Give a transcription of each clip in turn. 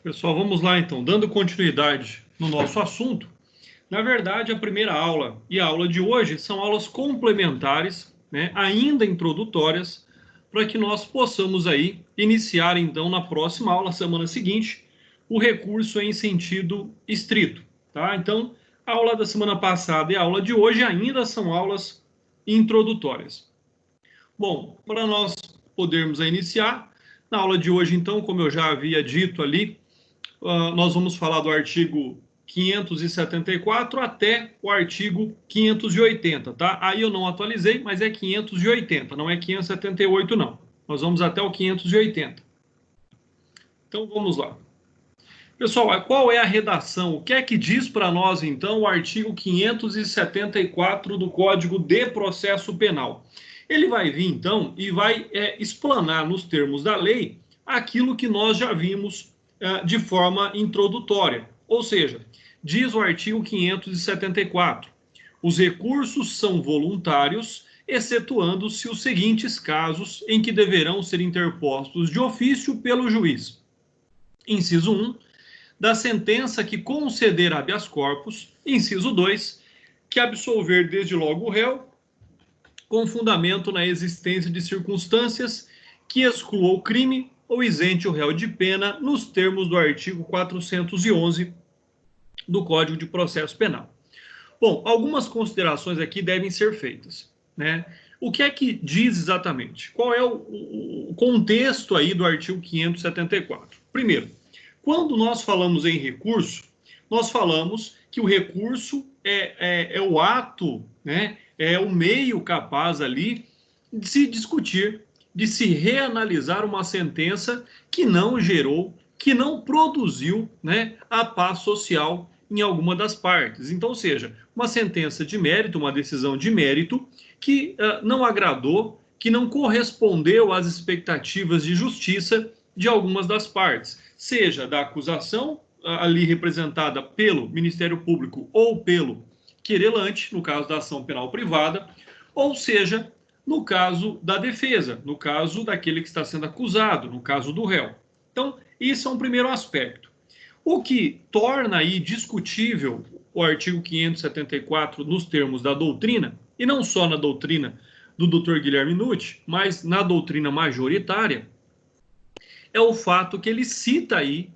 Pessoal, vamos lá então, dando continuidade no nosso assunto. Na verdade, a primeira aula e a aula de hoje são aulas complementares, né, ainda introdutórias, para que nós possamos aí iniciar então na próxima aula, semana seguinte, o recurso em sentido estrito, tá? Então, a aula da semana passada e a aula de hoje ainda são aulas introdutórias. Bom, para nós podermos iniciar, na aula de hoje então, como eu já havia dito ali, nós vamos falar do artigo 574 até o artigo 580, tá? Aí eu não atualizei, mas é 580, não é 578 não. Nós vamos até o 580. Então vamos lá. Pessoal, qual é a redação? O que é que diz para nós então o artigo 574 do Código de Processo Penal? Ele vai vir então e vai explanar nos termos da lei aquilo que nós já vimos de forma introdutória. Ou seja, diz o artigo 574, os recursos são voluntários, excetuando-se os seguintes casos em que deverão ser interpostos de ofício pelo juiz. Inciso 1, da sentença que conceder habeas corpus. Inciso 2, que absolver desde logo o réu, com fundamento na existência de circunstâncias que excluam o crime ou isente o réu de pena nos termos do artigo 411 do Código de Processo Penal. Bom, algumas considerações aqui devem ser feitas, né? O que é que diz exatamente? Qual é o contexto aí do artigo 574? Primeiro, quando nós falamos em recurso, nós falamos que o recurso é o ato, né? É o meio capaz ali de se discutir, de se reanalisar uma sentença que não gerou, que não produziu, né, a paz social em alguma das partes. Então, ou seja, uma sentença de mérito, uma decisão de mérito que não agradou, que não correspondeu às expectativas de justiça de algumas das partes, seja da acusação, ali representada pelo Ministério Público ou pelo querelante, no caso da ação penal privada, ou seja, no caso da defesa, no caso daquele que está sendo acusado, no caso do réu. Então, isso é um primeiro aspecto. O que torna aí discutível o artigo 574 nos termos da doutrina, e não só na doutrina do Dr. Guilherme Nutt, mas na doutrina majoritária, é o fato que ele cita aí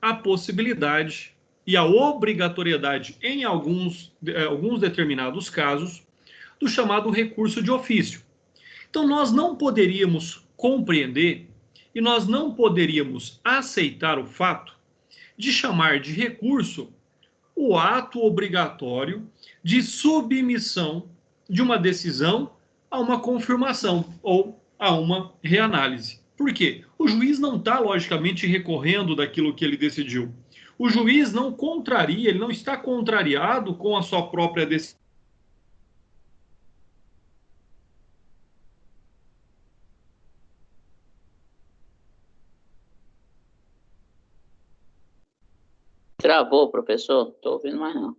a possibilidade e a obrigatoriedade em alguns determinados casos do chamado recurso de ofício. Então, nós não poderíamos compreender e nós não poderíamos aceitar o fato de chamar de recurso o ato obrigatório de submissão de uma decisão a uma confirmação ou a uma reanálise. Por quê? O juiz não está, logicamente, recorrendo daquilo que ele decidiu. O juiz não contraria, ele não está contrariado com a sua própria decisão. Travou, professor? Estou ouvindo mais não.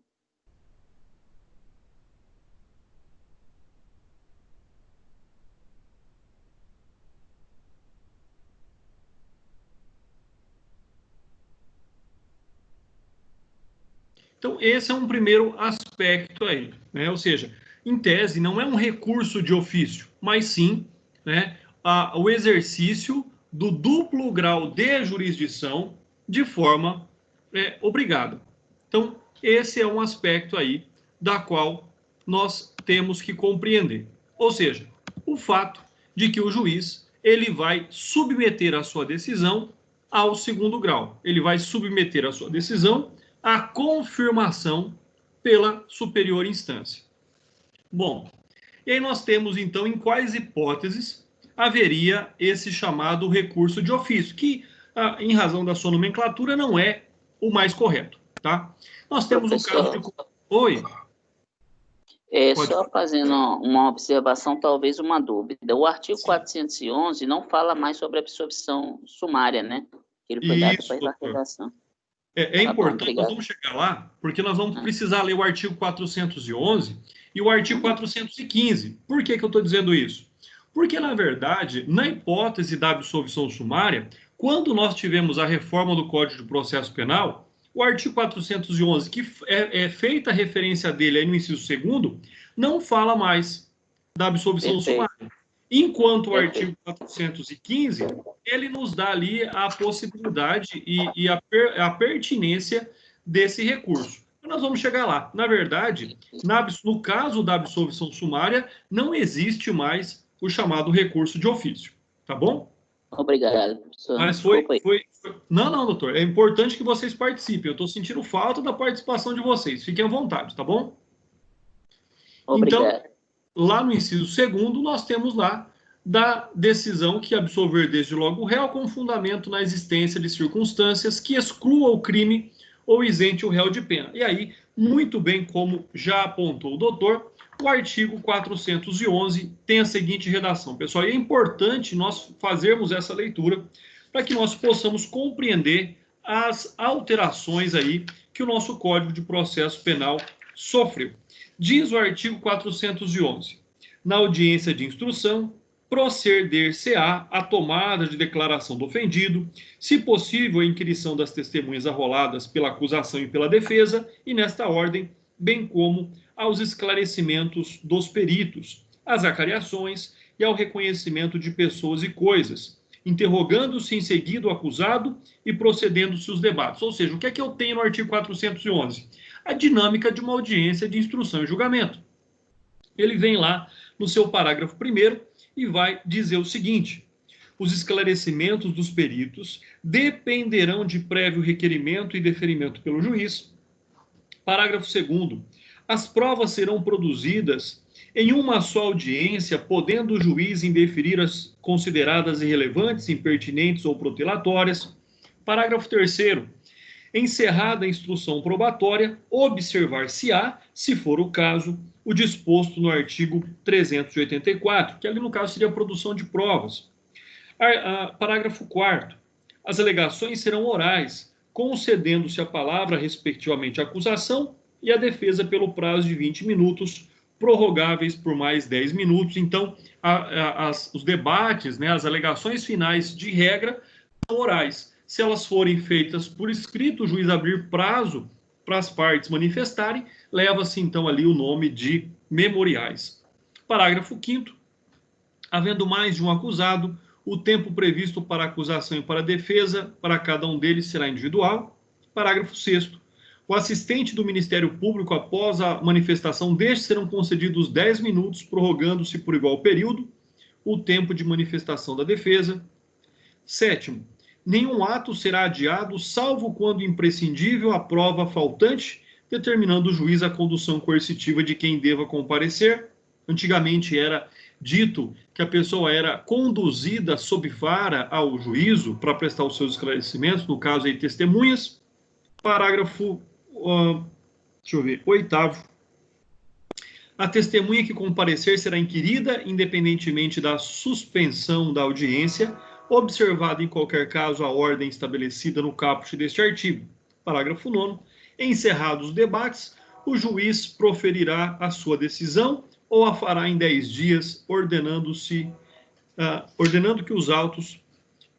Então, esse é um primeiro aspecto aí, né? Ou seja, em tese, não é um recurso de ofício, mas sim, né, o exercício do duplo grau de jurisdição de forma obrigada. Então, esse é um aspecto aí da qual nós temos que compreender. Ou seja, o fato de que o juiz ele vai submeter a sua decisão ao segundo grau. Ele vai submeter a sua decisão à confirmação pela superior instância. Bom, e aí nós temos então em quais hipóteses haveria esse chamado recurso de ofício, que em razão da sua nomenclatura não é o mais correto, tá? Nós temos um caso de... Oi? Só fazendo uma observação, talvez uma dúvida. O artigo 411 não fala mais sobre absorção sumária, né? Ele foi dado para a redação. É importante, nós vamos chegar lá, porque nós vamos precisar ler o artigo 411 e o artigo 415. Por que eu estou dizendo isso? Porque, na verdade, na hipótese da absolvição sumária, quando nós tivemos a reforma do Código de Processo Penal, o artigo 411, que é feita a referência dele aí no inciso 2º, não fala mais da absolvição Perfeito. sumária. Enquanto o artigo 415, ele nos dá ali a possibilidade e a pertinência desse recurso. Nós vamos chegar lá. Na verdade, no caso da absolvição sumária, não existe mais o chamado recurso de ofício. Tá bom? Obrigado, professor. Mas Não, doutor. É importante que vocês participem. Eu estou sentindo falta da participação de vocês. Fiquem à vontade, tá bom? Obrigado. Então, lá no inciso 2º, nós temos lá da decisão que absolver desde logo o réu com fundamento na existência de circunstâncias que exclua o crime ou isente o réu de pena. E aí, muito bem como já apontou o doutor, o artigo 411 tem a seguinte redação. Pessoal, e é importante nós fazermos essa leitura para que nós possamos compreender as alterações aí que o nosso Código de Processo Penal sofreu. Diz o artigo 411, na audiência de instrução, proceder-se-á a tomada de declaração do ofendido, se possível a inquirição das testemunhas arroladas pela acusação e pela defesa, e nesta ordem, bem como aos esclarecimentos dos peritos, às acariações e ao reconhecimento de pessoas e coisas, interrogando-se em seguida o acusado e procedendo-se os debates. Ou seja, o que é que eu tenho no artigo 411? A dinâmica de uma audiência de instrução e julgamento. Ele vem lá no seu parágrafo 1º e vai dizer o seguinte: os esclarecimentos dos peritos dependerão de prévio requerimento e deferimento pelo juiz. Parágrafo 2º. As provas serão produzidas em uma só audiência, podendo o juiz indeferir as consideradas irrelevantes, impertinentes ou protelatórias. Parágrafo 3º. Encerrada a instrução probatória, observar-se-á, se for o caso, o disposto no artigo 384, que ali no caso seria a produção de provas. Parágrafo 4º. As alegações serão orais, concedendo-se a palavra respectivamente à acusação e à defesa pelo prazo de 20 minutos, prorrogáveis por mais 10 minutos. Então, os debates, né, as alegações finais de regra são orais. Se elas forem feitas por escrito, o juiz abrir prazo para as partes manifestarem, leva-se então ali o nome de memoriais. Parágrafo 5º. Havendo mais de um acusado, o tempo previsto para a acusação e para a defesa, para cada um deles, será individual. Parágrafo 6º. O assistente do Ministério Público, após a manifestação deste, serão concedidos 10 minutos, prorrogando-se por igual período o tempo de manifestação da defesa. 7º. Nenhum ato será adiado, salvo quando imprescindível a prova faltante, determinando o juiz a condução coercitiva de quem deva comparecer. Antigamente era dito que a pessoa era conduzida sob vara ao juízo para prestar os seus esclarecimentos, no caso aí testemunhas. Parágrafo 8º. A testemunha que comparecer será inquirida, independentemente da suspensão da audiência, observada em qualquer caso a ordem estabelecida no caput deste artigo. Parágrafo 9º. Encerrados os debates, o juiz proferirá a sua decisão ou a fará em 10 dias, ordenando que os autos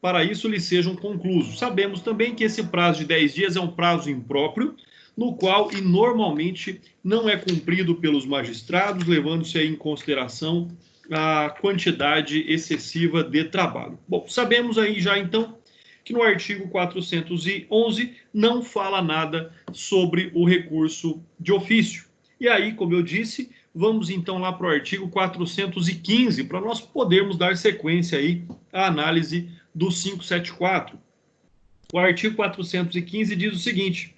para isso lhe sejam conclusos. Sabemos também que esse prazo de 10 dias é um prazo impróprio, no qual e normalmente não é cumprido pelos magistrados, levando-se aí em consideração a quantidade excessiva de trabalho. Bom, sabemos aí já então que no artigo 411 não fala nada sobre o recurso de ofício. E aí, como eu disse, vamos então lá para o artigo 415, para nós podermos dar sequência aí à análise do 574. O artigo 415 diz o seguinte: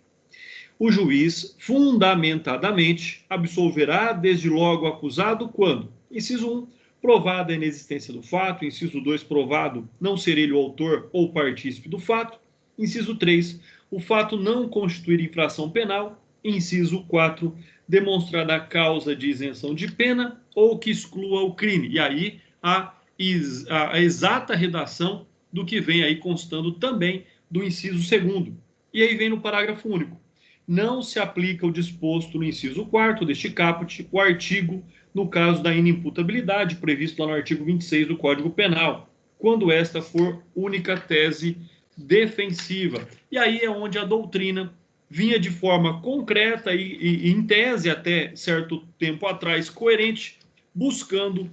o juiz, fundamentadamente, absolverá desde logo o acusado quando, inciso 1, provada a inexistência do fato, inciso 2, provado não ser ele o autor ou partícipe do fato, inciso 3, o fato não constituir infração penal, inciso 4, demonstrada a causa de isenção de pena ou que exclua o crime. E aí a exata redação do que vem aí constando também do inciso 2º. E aí vem no parágrafo único: não se aplica o disposto no inciso 4º deste caput, o artigo, no caso da inimputabilidade, previsto lá no artigo 26 do Código Penal, quando esta for única tese defensiva. E aí é onde a doutrina vinha de forma concreta e em tese, até certo tempo atrás, coerente, buscando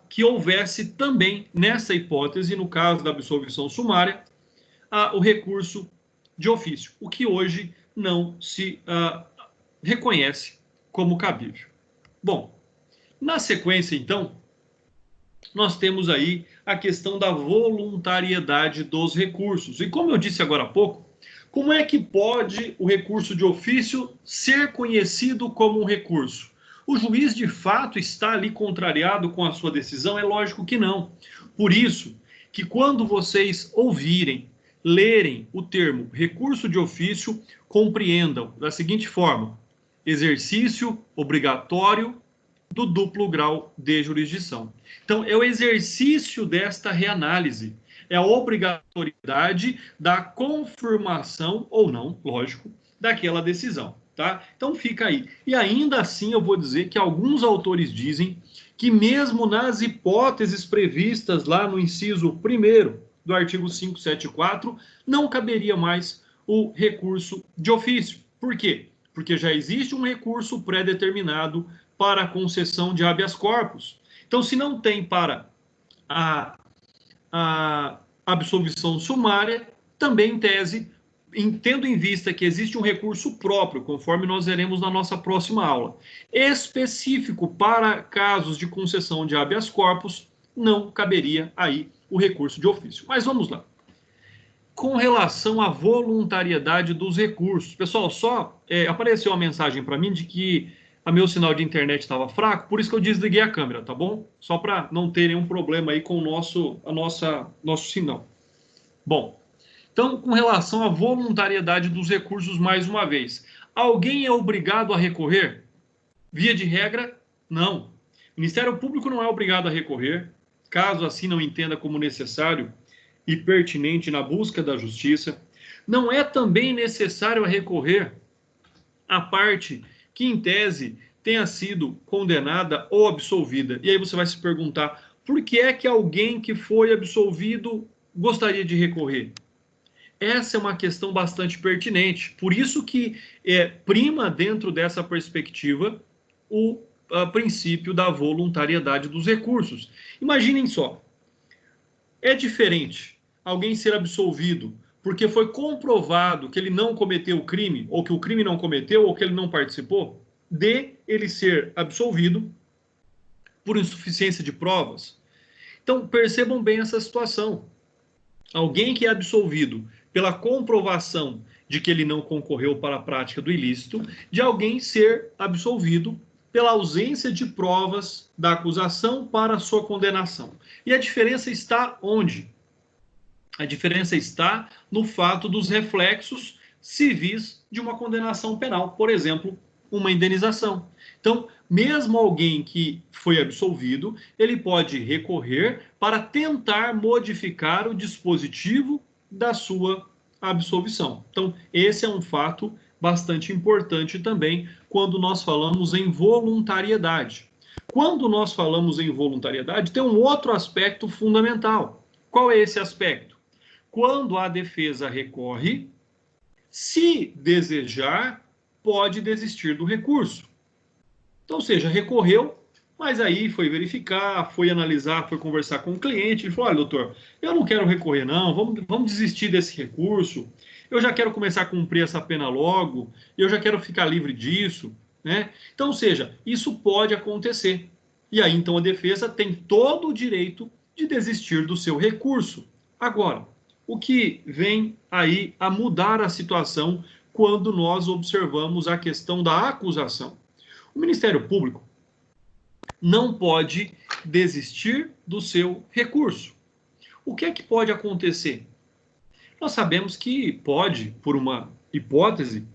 que houvesse também, nessa hipótese, no caso da absolvição sumária, o recurso de ofício, o que hoje não se reconhece como cabível. Bom, na sequência, então, nós temos aí a questão da voluntariedade dos recursos. E como eu disse agora há pouco, como é que pode o recurso de ofício ser conhecido como um recurso? O juiz, de fato, está ali contrariado com a sua decisão? É lógico que não. Por isso que quando vocês ouvirem, lerem o termo recurso de ofício, compreendam da seguinte forma: exercício obrigatório do duplo grau de jurisdição. Então, é o exercício desta reanálise, é a obrigatoriedade da confirmação, ou não, lógico, daquela decisão, tá? Então, fica aí. E ainda assim, eu vou dizer que alguns autores dizem que mesmo nas hipóteses previstas lá no inciso 1º do artigo 574, não caberia mais o recurso de ofício. Por quê? Porque já existe um recurso pré-determinado para a concessão de habeas corpus. Então, se não tem para a absolvição sumária, também em tese, tendo em vista que existe um recurso próprio, conforme nós veremos na nossa próxima aula, específico para casos de concessão de habeas corpus, não caberia aí o recurso de ofício. Mas vamos lá. Com relação à voluntariedade dos recursos, pessoal, só apareceu uma mensagem para mim de que o meu sinal de internet estava fraco, por isso que eu desliguei a câmera, tá bom? Só para não ter nenhum problema aí com o nosso sinal. Bom, então, com relação à voluntariedade dos recursos, mais uma vez, alguém é obrigado a recorrer? Via de regra, não. O Ministério Público não é obrigado a recorrer, caso assim não entenda como necessário e pertinente na busca da justiça. Não é também necessário recorrer à parte que, em tese, tenha sido condenada ou absolvida. E aí você vai se perguntar, por que é que alguém que foi absolvido gostaria de recorrer? Essa é uma questão bastante pertinente. Por isso que prima dentro dessa perspectiva o princípio da voluntariedade dos recursos. Imaginem só, é diferente alguém ser absolvido porque foi comprovado que ele não cometeu o crime, ou que o crime não cometeu, ou que ele não participou, de ele ser absolvido por insuficiência de provas. Então, percebam bem essa situação. Alguém que é absolvido pela comprovação de que ele não concorreu para a prática do ilícito, de alguém ser absolvido pela ausência de provas da acusação para a sua condenação. E a diferença está onde? A diferença está no fato dos reflexos civis de uma condenação penal, por exemplo, uma indenização. Então, mesmo alguém que foi absolvido, ele pode recorrer para tentar modificar o dispositivo da sua absolvição. Então, esse é um fato bastante importante também quando nós falamos em voluntariedade. Quando nós falamos em voluntariedade, tem um outro aspecto fundamental. Qual é esse aspecto? Quando a defesa recorre, se desejar, pode desistir do recurso. Então, ou seja, recorreu, mas aí foi verificar, foi analisar, foi conversar com o cliente, ele falou, olha, doutor, eu não quero recorrer não, vamos desistir desse recurso, eu já quero começar a cumprir essa pena logo, eu já quero ficar livre disso, né? Então, ou seja, isso pode acontecer. E aí, então, a defesa tem todo o direito de desistir do seu recurso. Agora, o que vem aí a mudar a situação quando nós observamos a questão da acusação? O Ministério Público não pode desistir do seu recurso. O que é que pode acontecer? Nós sabemos que pode, por uma hipótese,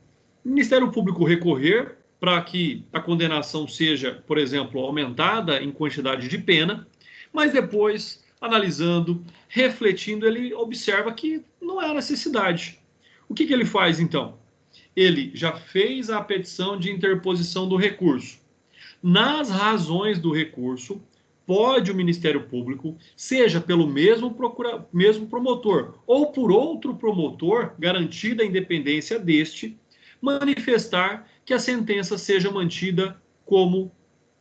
o Ministério Público recorrer para que a condenação seja, por exemplo, aumentada em quantidade de pena, mas depois, analisando, refletindo, ele observa que não há necessidade. O que ele faz, então? Ele já fez a petição de interposição do recurso. Nas razões do recurso, pode o Ministério Público, seja pelo mesmo promotor ou por outro promotor, garantida a independência deste, manifestar que a sentença seja mantida como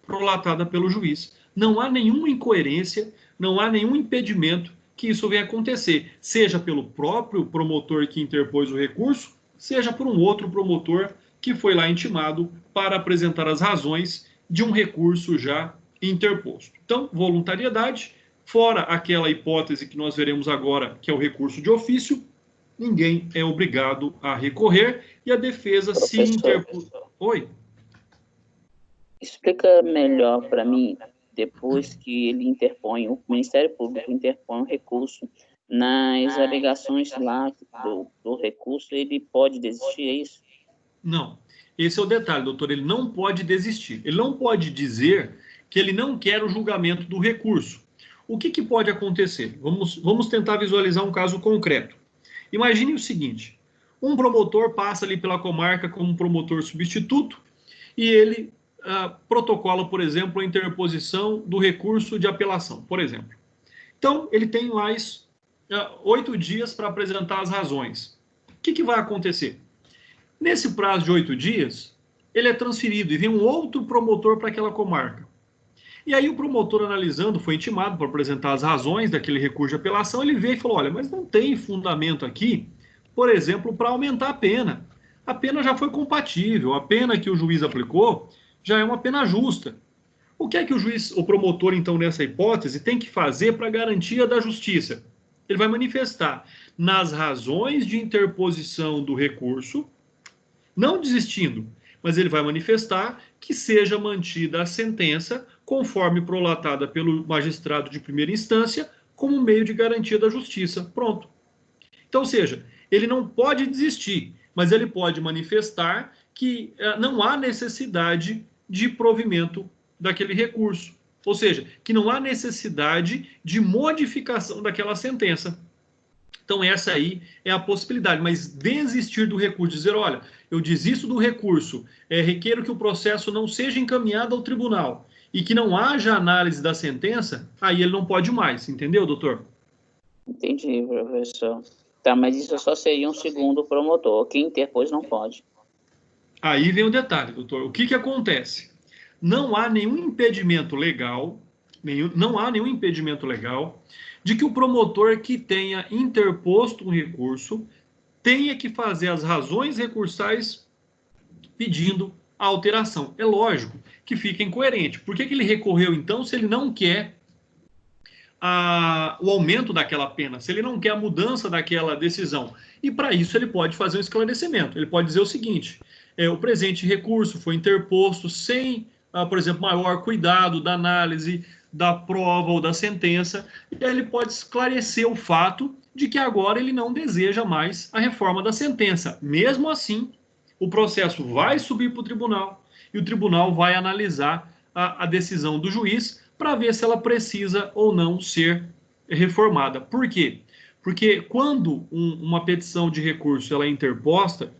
prolatada pelo juiz. Não há nenhuma incoerência, não há nenhum impedimento que isso venha acontecer, seja pelo próprio promotor que interpôs o recurso, seja por um outro promotor que foi lá intimado para apresentar as razões de um recurso já interposto. Então, voluntariedade, fora aquela hipótese que nós veremos agora, que é o recurso de ofício, ninguém é obrigado a recorrer e a defesa se interpôs. Oi? Explica melhor para mim, depois que ele interpõe, o Ministério Público interpõe um recurso, nas alegações lá do recurso, ele pode desistir, é isso? Não. Esse é o detalhe, doutor. Ele não pode desistir. Ele não pode dizer que ele não quer o julgamento do recurso. O que pode acontecer? Vamos tentar visualizar um caso concreto. Imagine o seguinte: um promotor passa ali pela comarca como promotor substituto e ele protocola, por exemplo, a interposição do recurso de apelação, por exemplo. Então, ele tem mais 8 dias para apresentar as razões. O que vai acontecer? Nesse prazo de 8 dias, ele é transferido e vem um outro promotor para aquela comarca. E aí o promotor, analisando, foi intimado para apresentar as razões daquele recurso de apelação, ele veio e falou: olha, mas não tem fundamento aqui, por exemplo, para aumentar a pena. A pena já foi compatível, a pena que o juiz aplicou já é uma pena justa. O que é que o promotor, então, nessa hipótese, tem que fazer para garantia da justiça? Ele vai manifestar nas razões de interposição do recurso, não desistindo, mas ele vai manifestar que seja mantida a sentença conforme prolatada pelo magistrado de primeira instância como meio de garantia da justiça. Pronto. Então, ou seja, ele não pode desistir, mas ele pode manifestar que não há necessidade de provimento daquele recurso. Ou seja, que não há necessidade de modificação daquela sentença. Então, essa aí é a possibilidade. Mas desistir do recurso, dizer, olha, eu desisto do recurso, requeiro que o processo não seja encaminhado ao tribunal e que não haja análise da sentença, aí ele não pode mais. Entendeu, doutor? Entendi, professor. Tá, mas isso só seria um segundo promotor. Quem interpôs não pode. Aí vem o detalhe, doutor. O que acontece? Não há nenhum impedimento legal, de que o promotor que tenha interposto um recurso tenha que fazer as razões recursais pedindo a alteração. É lógico que fica incoerente. Por que ele recorreu, então, se ele não quer o aumento daquela pena, se ele não quer a mudança daquela decisão? E para isso ele pode fazer um esclarecimento. Ele pode dizer o seguinte: o presente recurso foi interposto sem, por exemplo, maior cuidado da análise da prova ou da sentença, e aí ele pode esclarecer o fato de que agora ele não deseja mais a reforma da sentença. Mesmo assim, o processo vai subir para o tribunal e o tribunal vai analisar a decisão do juiz para ver se ela precisa ou não ser reformada. Por quê? Porque quando uma petição de recurso ela é interposta,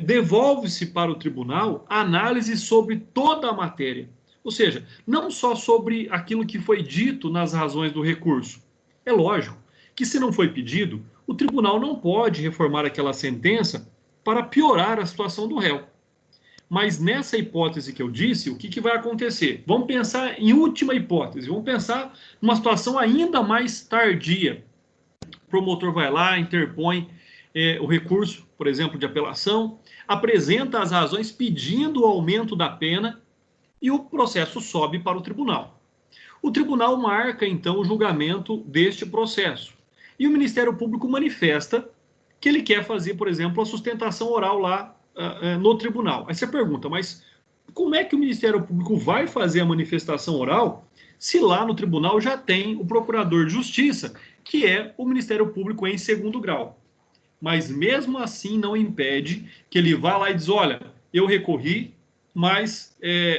devolve-se para o tribunal a análise sobre toda a matéria. Ou seja, não só sobre aquilo que foi dito nas razões do recurso. É lógico que, se não foi pedido, o tribunal não pode reformar aquela sentença para piorar a situação do réu. Mas nessa hipótese que eu disse, o que vai acontecer? Vamos pensar em última hipótese, vamos pensar numa situação ainda mais tardia. O promotor vai lá, interpõe o recurso, por exemplo, de apelação, apresenta as razões pedindo o aumento da pena e o processo sobe para o tribunal. O tribunal marca, então, o julgamento deste processo. E o Ministério Público manifesta que ele quer fazer, por exemplo, a sustentação oral lá no tribunal. Aí você pergunta, mas como é que o Ministério Público vai fazer a manifestação oral se lá no tribunal já tem o Procurador de Justiça, que é o Ministério Público em segundo grau? Mas mesmo assim não impede que ele vá lá e diz, olha, eu recorri, mas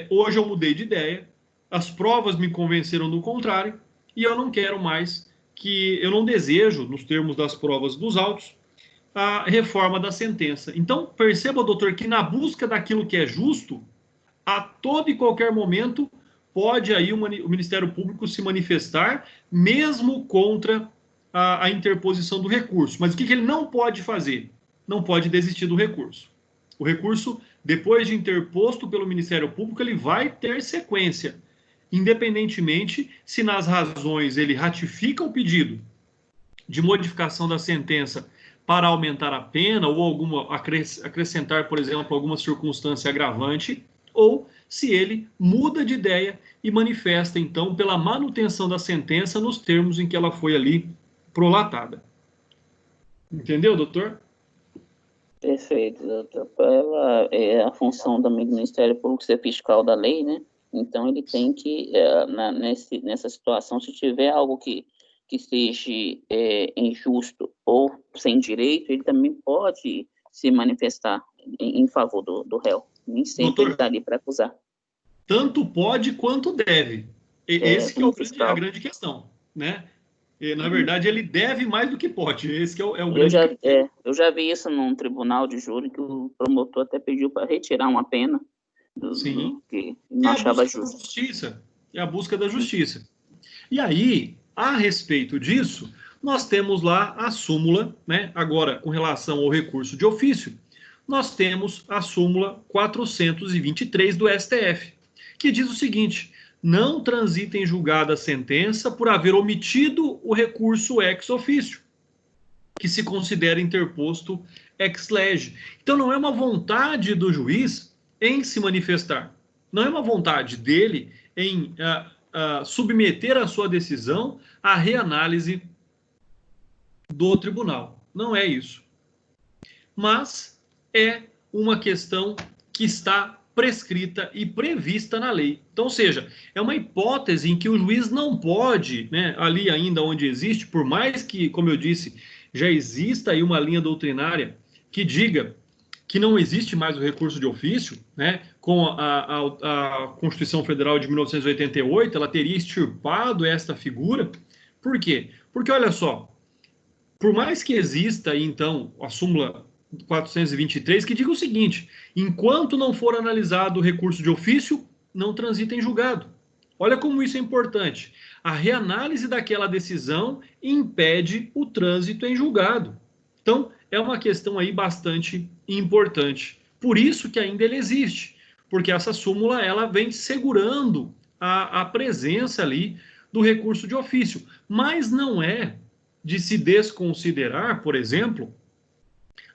hoje eu mudei de ideia, as provas me convenceram do contrário, e eu não quero mais eu não desejo, nos termos das provas dos autos, a reforma da sentença. Então, perceba, doutor, que na busca daquilo que é justo, a todo e qualquer momento, pode aí o Ministério Público se manifestar, mesmo contra a interposição do recurso. Mas o que ele não pode fazer? Não pode desistir do recurso. O recurso, depois de interposto pelo Ministério Público, ele vai ter sequência, independentemente se nas razões ele ratifica o pedido de modificação da sentença para aumentar a pena ou acrescentar, por exemplo, alguma circunstância agravante, ou se ele muda de ideia e manifesta, então, pela manutenção da sentença nos termos em que ela foi ali prolatada. Entendeu, doutor? Perfeito, doutor. Ela é a função também do Ministério Público ser fiscal da lei, né? Então, ele tem que, nessa situação, se tiver algo que seja injusto ou sem direito, ele também pode se manifestar em favor do réu. Nem sempre doutor, ele está ali para acusar. Tanto pode quanto deve. Esse que é a grande questão, né? Na verdade, ele deve mais do que pode. Esse que é o grande questão. Eu já vi isso num tribunal de júri, que o promotor até pediu para retirar uma pena que não achava justo. É a busca da justiça. E aí, a respeito disso, nós temos lá a súmula, né? Agora, com relação ao recurso de ofício, nós temos a súmula 423 do STF, que diz o seguinte: não transita em julgada a sentença por haver omitido o recurso ex officio, que se considera interposto ex lege. Então, não é uma vontade do juiz em se manifestar, não é uma vontade dele em submeter a sua decisão à reanálise do tribunal. Não é isso. Mas é uma questão que está prescrita e prevista na lei. Então, ou seja, é uma hipótese em que o juiz não pode, né, ali ainda onde existe, por mais que, como eu disse, já exista aí uma linha doutrinária que diga que não existe mais o recurso de ofício, né, com a Constituição Federal de 1988, ela teria extirpado esta figura. Por quê? Porque, olha só, por mais que exista aí, então, a súmula 423, que diga o seguinte: enquanto não for analisado o recurso de ofício, não transita em julgado. Olha como isso é importante. A reanálise daquela decisão impede o trânsito em julgado. Então, é uma questão aí bastante importante. Por isso que ainda ele existe, porque essa súmula ela vem segurando a presença ali do recurso de ofício. Mas não é de se desconsiderar, por exemplo,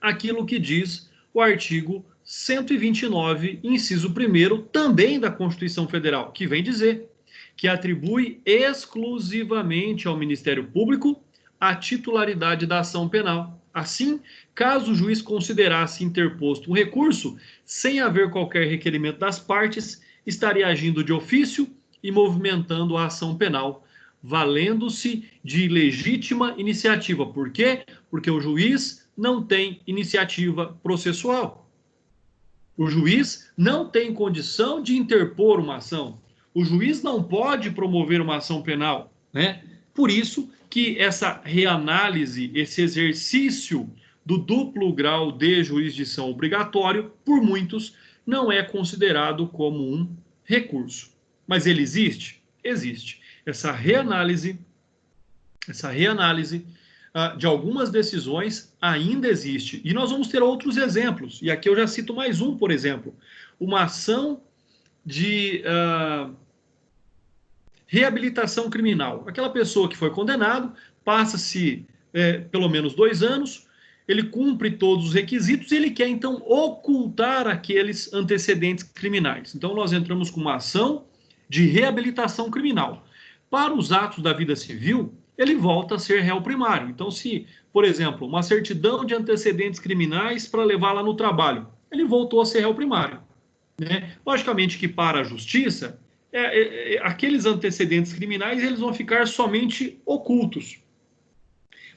aquilo que diz o artigo 129, inciso 1º, também da Constituição Federal, que vem dizer que atribui exclusivamente ao Ministério Público a titularidade da ação penal. Assim, caso o juiz considerasse interposto um recurso, sem haver qualquer requerimento das partes, estaria agindo de ofício e movimentando a ação penal, valendo-se de legítima iniciativa. Por quê? Porque o juiz não tem iniciativa processual. O juiz não tem condição de interpor uma ação. O juiz não pode promover uma ação penal, né? Por isso que essa reanálise, esse exercício do duplo grau de jurisdição obrigatório, por muitos, não é considerado como um recurso. Mas ele existe? Existe. Essa reanálise de algumas decisões ainda existe. E nós vamos ter outros exemplos. E aqui eu já cito mais um, por exemplo. Uma ação de reabilitação criminal. Aquela pessoa que foi condenado, passa-se pelo menos 2 anos, ele cumpre todos os requisitos e ele quer, então, ocultar aqueles antecedentes criminais. Então, nós entramos com uma ação de reabilitação criminal. Para os atos da vida civil, ele volta a ser réu primário. Então, se, por exemplo, uma certidão de antecedentes criminais para levá-la no trabalho, ele voltou a ser réu primário, né? Logicamente que para a justiça, aqueles antecedentes criminais eles vão ficar somente ocultos.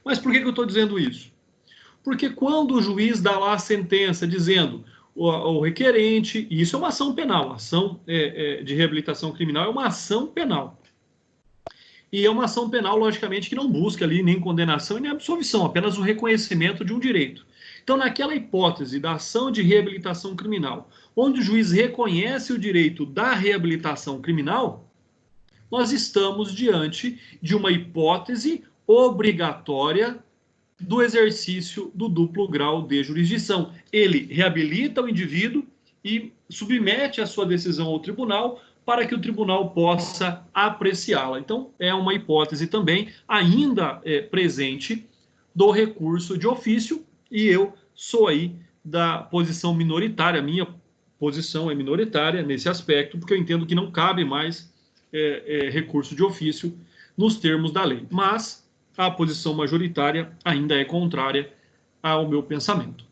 Mas por que eu estou dizendo isso? Porque quando o juiz dá lá a sentença dizendo o requerente, e isso é uma ação penal, a ação de reabilitação criminal é uma ação penal. E é uma ação penal, logicamente, que não busca ali nem condenação e nem absolvição, apenas o reconhecimento de um direito. Então, naquela hipótese da ação de reabilitação criminal, onde o juiz reconhece o direito da reabilitação criminal, nós estamos diante de uma hipótese obrigatória do exercício do duplo grau de jurisdição. Ele reabilita o indivíduo e submete a sua decisão ao tribunal para que o tribunal possa apreciá-la. Então, é uma hipótese também ainda presente do recurso de ofício, e eu sou aí da posição minoritária. A minha posição é minoritária nesse aspecto, porque eu entendo que não cabe mais recurso de ofício nos termos da lei. Mas a posição majoritária ainda é contrária ao meu pensamento.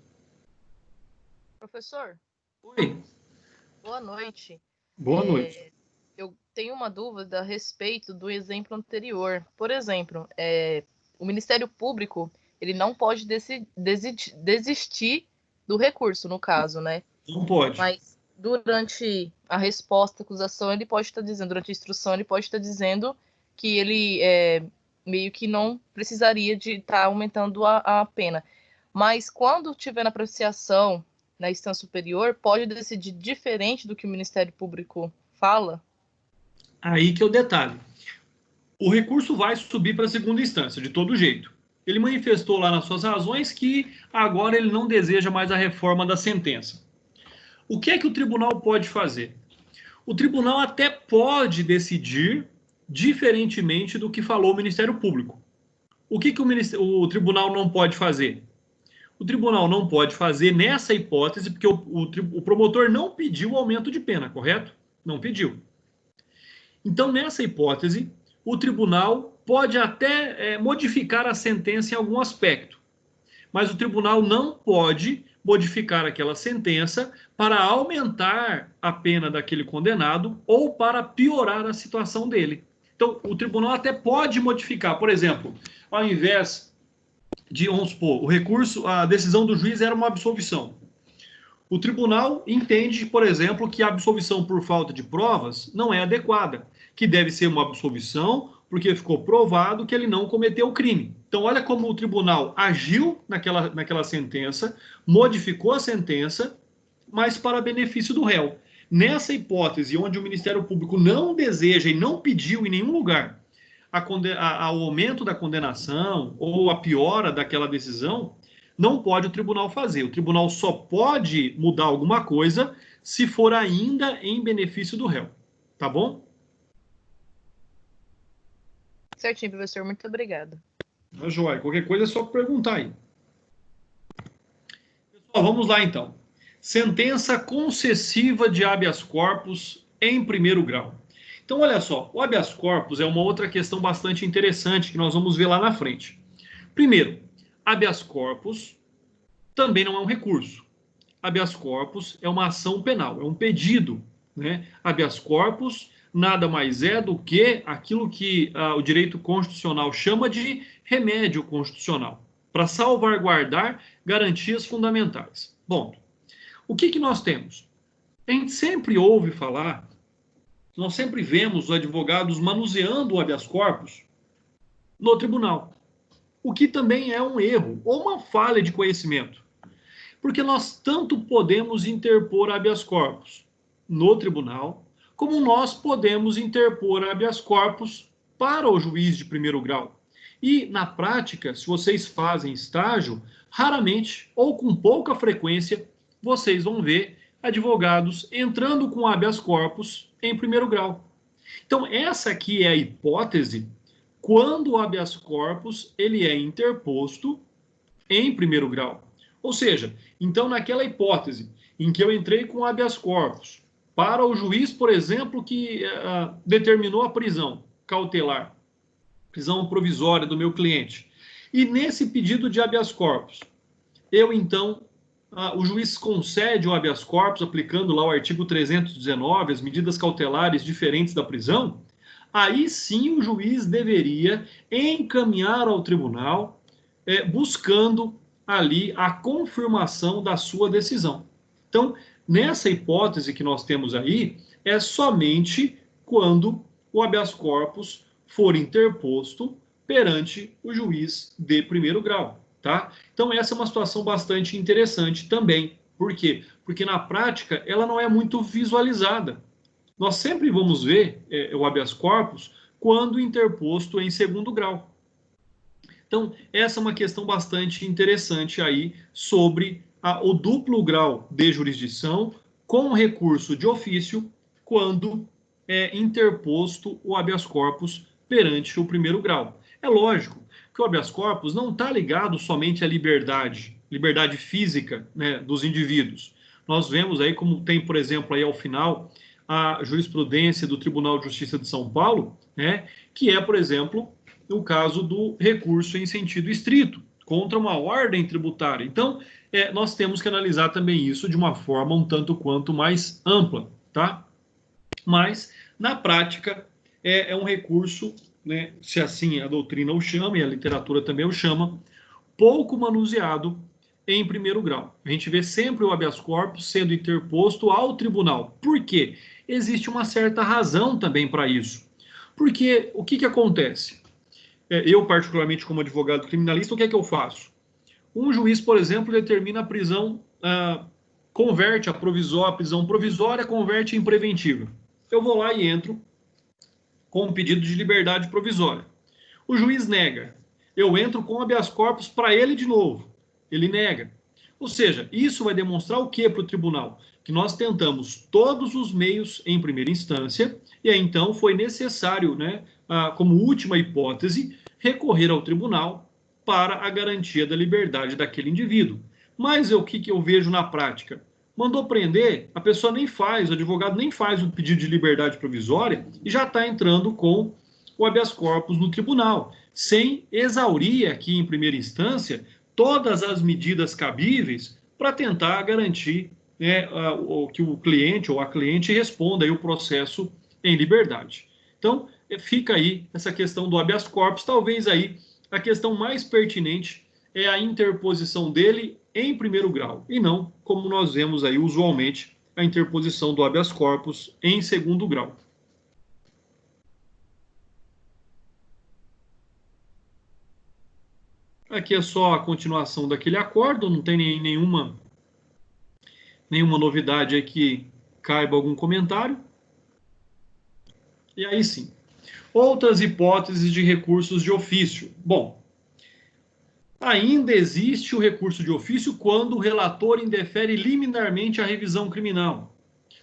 Professor? Oi. Boa noite. Boa noite. Eu tenho uma dúvida a respeito do exemplo anterior. Por exemplo, o Ministério Público ele não pode desistir do recurso, no caso, né? Não pode. Mas durante a resposta à acusação, ele pode estar dizendo, durante a instrução, ele pode estar dizendo que ele meio que não precisaria de estar aumentando a pena. Mas quando tiver na apreciação na instância superior, pode decidir diferente do que o Ministério Público fala? Aí que é o detalhe. O recurso vai subir para a segunda instância, de todo jeito. Ele manifestou lá nas suas razões que agora ele não deseja mais a reforma da sentença. O que é que o tribunal pode fazer? O tribunal até pode diferentemente do que falou o Ministério Público. O que o tribunal não pode fazer? O tribunal não pode fazer nessa hipótese, porque o promotor não pediu o aumento de pena, correto? Não pediu. Então, nessa hipótese, o tribunal pode até modificar a sentença em algum aspecto, mas o tribunal não pode modificar aquela sentença para aumentar a pena daquele condenado ou para piorar a situação dele. Então, o tribunal até pode modificar, por exemplo, ao invés de, vamos supor, o recurso, a decisão do juiz era uma absolvição. O tribunal entende, por exemplo, que a absolvição por falta de provas não é adequada, que deve ser uma absolvição porque ficou provado que ele não cometeu o crime. Então, olha como o tribunal agiu naquela sentença, modificou a sentença, mas para benefício do réu. Nessa hipótese, onde o Ministério Público não deseja e não pediu em nenhum lugar o aumento da condenação ou a piora daquela decisão, não pode o tribunal fazer. O tribunal só pode mudar alguma coisa se for ainda em benefício do réu. Tá bom? Certinho, professor. Muito obrigada. Joia. Qualquer coisa é só perguntar aí. Pessoal, vamos lá então. Sentença concessiva de habeas corpus em primeiro grau. Então, olha só. O habeas corpus é uma outra questão bastante interessante que nós vamos ver lá na frente. Primeiro, habeas corpus também não é um recurso. Habeas corpus é uma ação penal, é um pedido, né? Habeas corpus nada mais é do que aquilo que o direito constitucional chama de remédio constitucional, para salvaguardar garantias fundamentais. Bom, o que nós temos? A gente sempre ouve falar, nós sempre vemos os advogados manuseando o habeas corpus no tribunal, o que também é um erro ou uma falha de conhecimento, porque nós tanto podemos interpor habeas corpus no tribunal, como nós podemos interpor habeas corpus para o juiz de primeiro grau. E, na prática, se vocês fazem estágio, raramente ou com pouca frequência, vocês vão ver advogados entrando com habeas corpus em primeiro grau. Então, essa aqui é a hipótese quando o habeas corpus ele é interposto em primeiro grau. Ou seja, então, naquela hipótese em que eu entrei com habeas corpus para o juiz, por exemplo, que determinou a prisão cautelar, prisão provisória do meu cliente. E nesse pedido de habeas corpus, o juiz concede o habeas corpus, aplicando lá o artigo 319, as medidas cautelares diferentes da prisão, aí sim o juiz deveria encaminhar ao tribunal, buscando ali a confirmação da sua decisão. Então, nessa hipótese que nós temos aí, é somente quando o habeas corpus for interposto perante o juiz de primeiro grau, tá? Então, essa é uma situação bastante interessante também. Por quê? Porque na prática ela não é muito visualizada. nós sempre vamos ver o habeas corpus quando interposto em segundo grau. Então, essa é uma questão bastante interessante aí sobre o duplo grau de jurisdição com recurso de ofício quando é interposto o habeas corpus perante o primeiro grau. É lógico que o habeas corpus não está ligado somente à liberdade física, né, dos indivíduos. Nós vemos aí como tem, por exemplo, aí ao final a jurisprudência do Tribunal de Justiça de São Paulo, né, que é, por exemplo, o caso do recurso em sentido estrito contra uma ordem tributária. Então, nós temos que analisar também isso de uma forma um tanto quanto mais ampla, tá? Mas, na prática, é um recurso, né, se assim a doutrina o chama, e a literatura também o chama, pouco manuseado em primeiro grau. A gente vê sempre o habeas corpus sendo interposto ao tribunal. Por quê? Existe uma certa razão também para isso. Porque o que acontece? Eu, particularmente, como advogado criminalista, o que é que eu faço? Um juiz, por exemplo, determina a prisão, converte a prisão provisória, converte em preventiva. Eu vou lá e entro com um pedido de liberdade provisória. O juiz nega. Eu entro com habeas corpus para ele de novo. Ele nega. Ou seja, isso vai demonstrar o que para o tribunal? Que nós tentamos todos os meios em primeira instância e aí então foi necessário, né, como última hipótese, recorrer ao tribunal para a garantia da liberdade daquele indivíduo. Mas o que eu vejo na prática? Mandou prender, a pessoa nem faz, o advogado nem faz o pedido de liberdade provisória e já está entrando com o habeas corpus no tribunal, sem exaurir aqui em primeira instância todas as medidas cabíveis para tentar garantir, né, que o cliente ou a cliente responda aí o processo em liberdade. Então, fica aí essa questão do habeas corpus, talvez aí a questão mais pertinente é a interposição dele em primeiro grau, e não, como nós vemos aí usualmente, a interposição do habeas corpus em segundo grau. Aqui é só a continuação daquele acordo, não tem nenhuma novidade aí que caiba algum comentário. E aí sim. Outras hipóteses de recursos de ofício. Bom, ainda existe o recurso de ofício quando o relator indefere liminarmente a revisão criminal,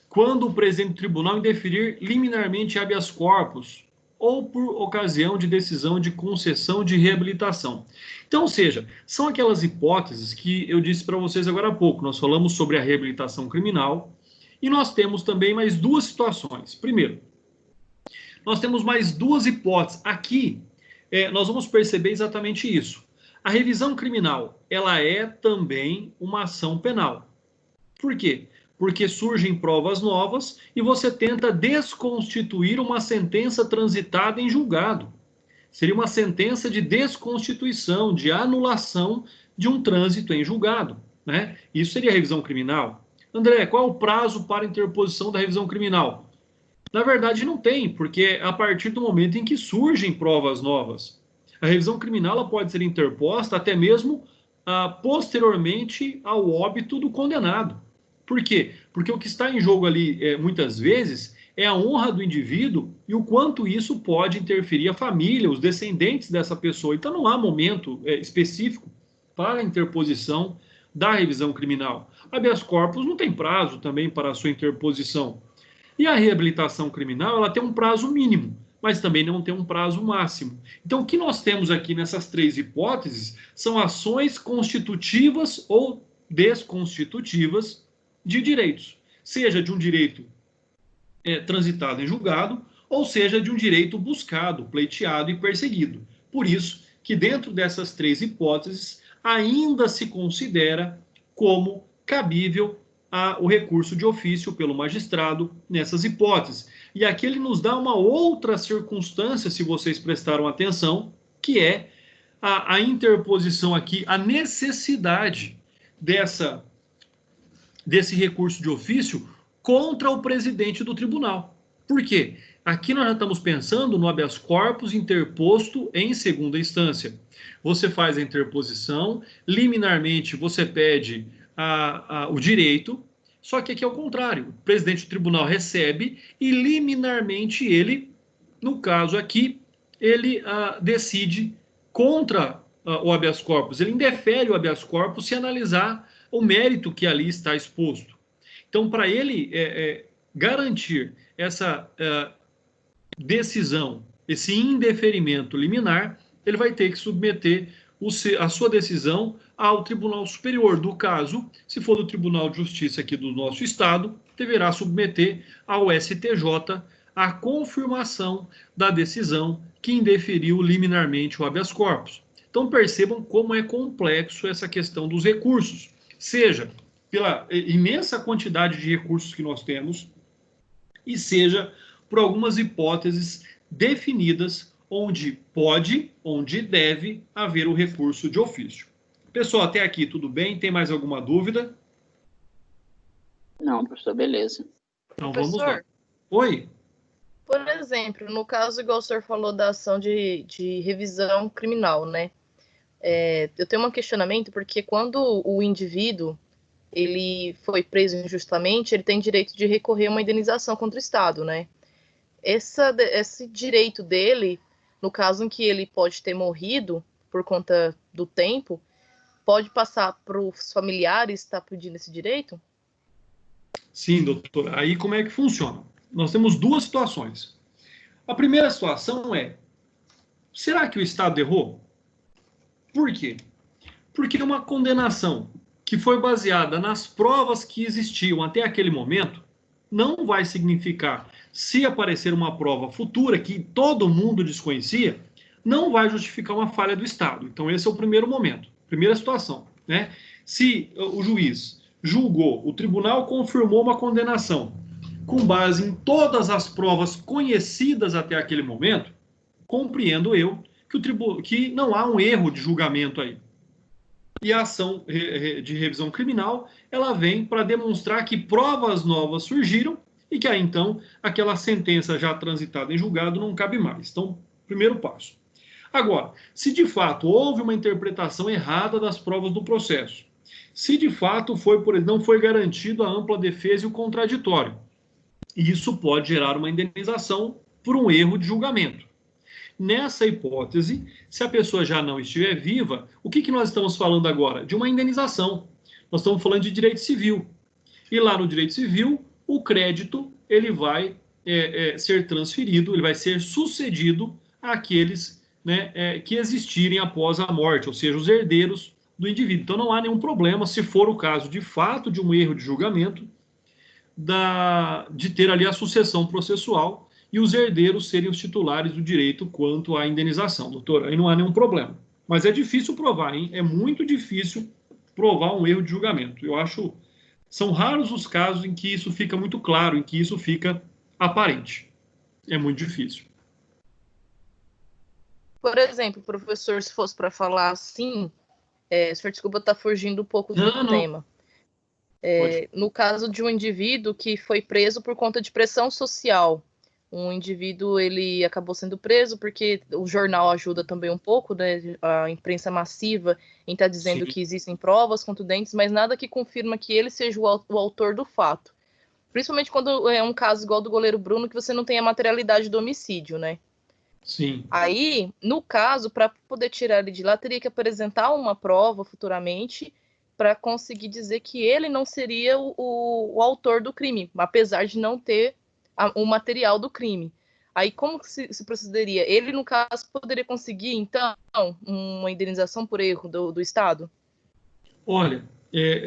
quando o presidente do tribunal indeferir liminarmente habeas corpus, ou por ocasião de decisão de concessão de reabilitação. Então, ou seja, são aquelas hipóteses que eu disse para vocês agora há pouco. Nós falamos sobre a reabilitação criminal e nós temos também mais duas situações. Primeiro, nós temos mais duas hipóteses. Aqui, nós vamos perceber exatamente isso. A revisão criminal, ela é também uma ação penal. Por quê? Porque surgem provas novas e você tenta desconstituir uma sentença transitada em julgado. Seria uma sentença de desconstituição, de anulação de um trânsito em julgado, né? Isso seria revisão criminal. André, qual é o prazo para interposição da revisão criminal? Na verdade, não tem, porque é a partir do momento em que surgem provas novas. A revisão criminal ela pode ser interposta até mesmo posteriormente ao óbito do condenado. Por quê? Porque o que está em jogo ali, muitas vezes, é a honra do indivíduo e o quanto isso pode interferir a família, os descendentes dessa pessoa. Então, não há momento específico para a interposição da revisão criminal. A habeas corpus não tem prazo também para a sua interposição. E a reabilitação criminal, ela tem um prazo mínimo, mas também não tem um prazo máximo. Então, o que nós temos aqui nessas três hipóteses são ações constitutivas ou desconstitutivas de direitos, seja de um direito transitado em julgado, ou seja de um direito buscado, pleiteado e perseguido. Por isso que dentro dessas três hipóteses ainda se considera como cabível o recurso de ofício pelo magistrado nessas hipóteses. E aqui ele nos dá uma outra circunstância, se vocês prestaram atenção, que é a interposição aqui, a necessidade desse recurso de ofício contra o presidente do tribunal. Por quê? Aqui nós já estamos pensando no habeas corpus interposto em segunda instância. Você faz a interposição, liminarmente você pede o direito, Só que aqui é o contrário. O presidente do tribunal recebe e liminarmente ele, no caso aqui, ele decide contra o habeas corpus. Ele indefere o habeas corpus se analisar o mérito que ali está exposto. Então, para ele garantir essa decisão, esse indeferimento liminar, ele vai ter que submeter a sua decisão ao Tribunal Superior. Do caso, se for do Tribunal de Justiça aqui do nosso estado, deverá submeter ao STJ a confirmação da decisão que indeferiu liminarmente o habeas corpus. Então percebam como é complexo essa questão dos recursos, seja pela imensa quantidade de recursos que nós temos, e seja por algumas hipóteses definidas onde pode, onde deve haver o recurso de ofício. Pessoal, até aqui tudo bem? Tem mais alguma dúvida? Não, professor, beleza. Então vamos lá. Oi? Por exemplo, no caso, igual o senhor falou da ação de revisão criminal, né? Eu tenho um questionamento, porque quando o indivíduo ele foi preso injustamente, ele tem direito de recorrer a uma indenização contra o Estado, né? Esse direito dele, no caso em que ele pode ter morrido por conta do tempo, pode passar para os familiares estar pedindo esse direito? Sim, doutor. Aí como é que funciona? Nós temos duas situações. A primeira situação é, será que o Estado errou? Por quê? Porque uma condenação que foi baseada nas provas que existiam até aquele momento não vai significar, se aparecer uma prova futura que todo mundo desconhecia, não vai justificar uma falha do Estado. Então esse é o primeiro momento, primeira situação, né? Se o juiz julgou, o tribunal confirmou uma condenação com base em todas as provas conhecidas até aquele momento, compreendo eu que não há um erro de julgamento aí. E a ação de revisão criminal, ela vem para demonstrar que provas novas surgiram e que aí, então, aquela sentença já transitada em julgado não cabe mais. Então, primeiro passo. Agora, se de fato houve uma interpretação errada das provas do processo, se de fato não foi garantido a ampla defesa e o contraditório, isso pode gerar uma indenização por um erro de julgamento. Nessa hipótese, se a pessoa já não estiver viva, o que nós estamos falando agora? De uma indenização. Nós estamos falando de direito civil. E lá no direito civil, o crédito ele vai ser transferido, ele vai ser sucedido àqueles, né, que existirem após a morte, ou seja, os herdeiros do indivíduo. Então não há nenhum problema, se for o caso de fato de um erro de julgamento, de ter ali a sucessão processual e os herdeiros serem os titulares do direito quanto à indenização, doutor. Aí não há nenhum problema. Mas é difícil provar, hein? É muito difícil provar um erro de julgamento. Eu acho, são raros os casos em que isso fica muito claro, em que isso fica aparente. É muito difícil. Por exemplo, professor, se fosse para falar assim, senhor, desculpa, está fugindo um pouco do tema. No caso de um indivíduo que foi preso por conta de pressão social, um indivíduo ele acabou sendo preso porque o jornal ajuda também um pouco, né, a imprensa massiva em estar dizendo Sim. que existem provas contundentes, mas nada que confirma que ele seja o autor do fato. Principalmente quando é um caso igual do goleiro Bruno, que você não tem a materialidade do homicídio, né? Sim. Aí, no caso, para poder tirar ele de lá, teria que apresentar uma prova futuramente para conseguir dizer que ele não seria o autor do crime, apesar de não ter o material do crime. Aí como que se procederia? Ele, no caso, poderia conseguir, então, uma indenização por erro do Estado? Olha,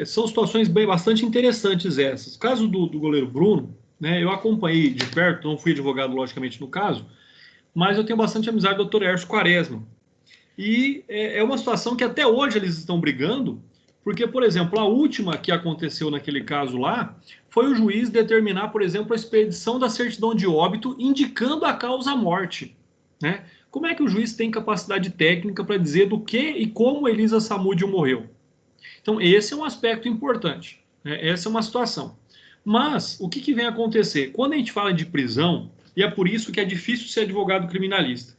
são situações bastante interessantes essas. O caso do goleiro Bruno, né, eu acompanhei de perto, não fui advogado, logicamente, no caso, mas eu tenho bastante amizade com o Dr. Hércio Quaresma. E é uma situação que até hoje eles estão brigando, porque, por exemplo, a última que aconteceu naquele caso lá foi o juiz determinar, por exemplo, a expedição da certidão de óbito indicando a causa-morte, né? Como é que o juiz tem capacidade técnica para dizer do que e como Elisa Samúdio morreu? Então, esse é um aspecto importante, né? Essa é uma situação. Mas, o que vem acontecer? Quando a gente fala de prisão, e é por isso que é difícil ser advogado criminalista,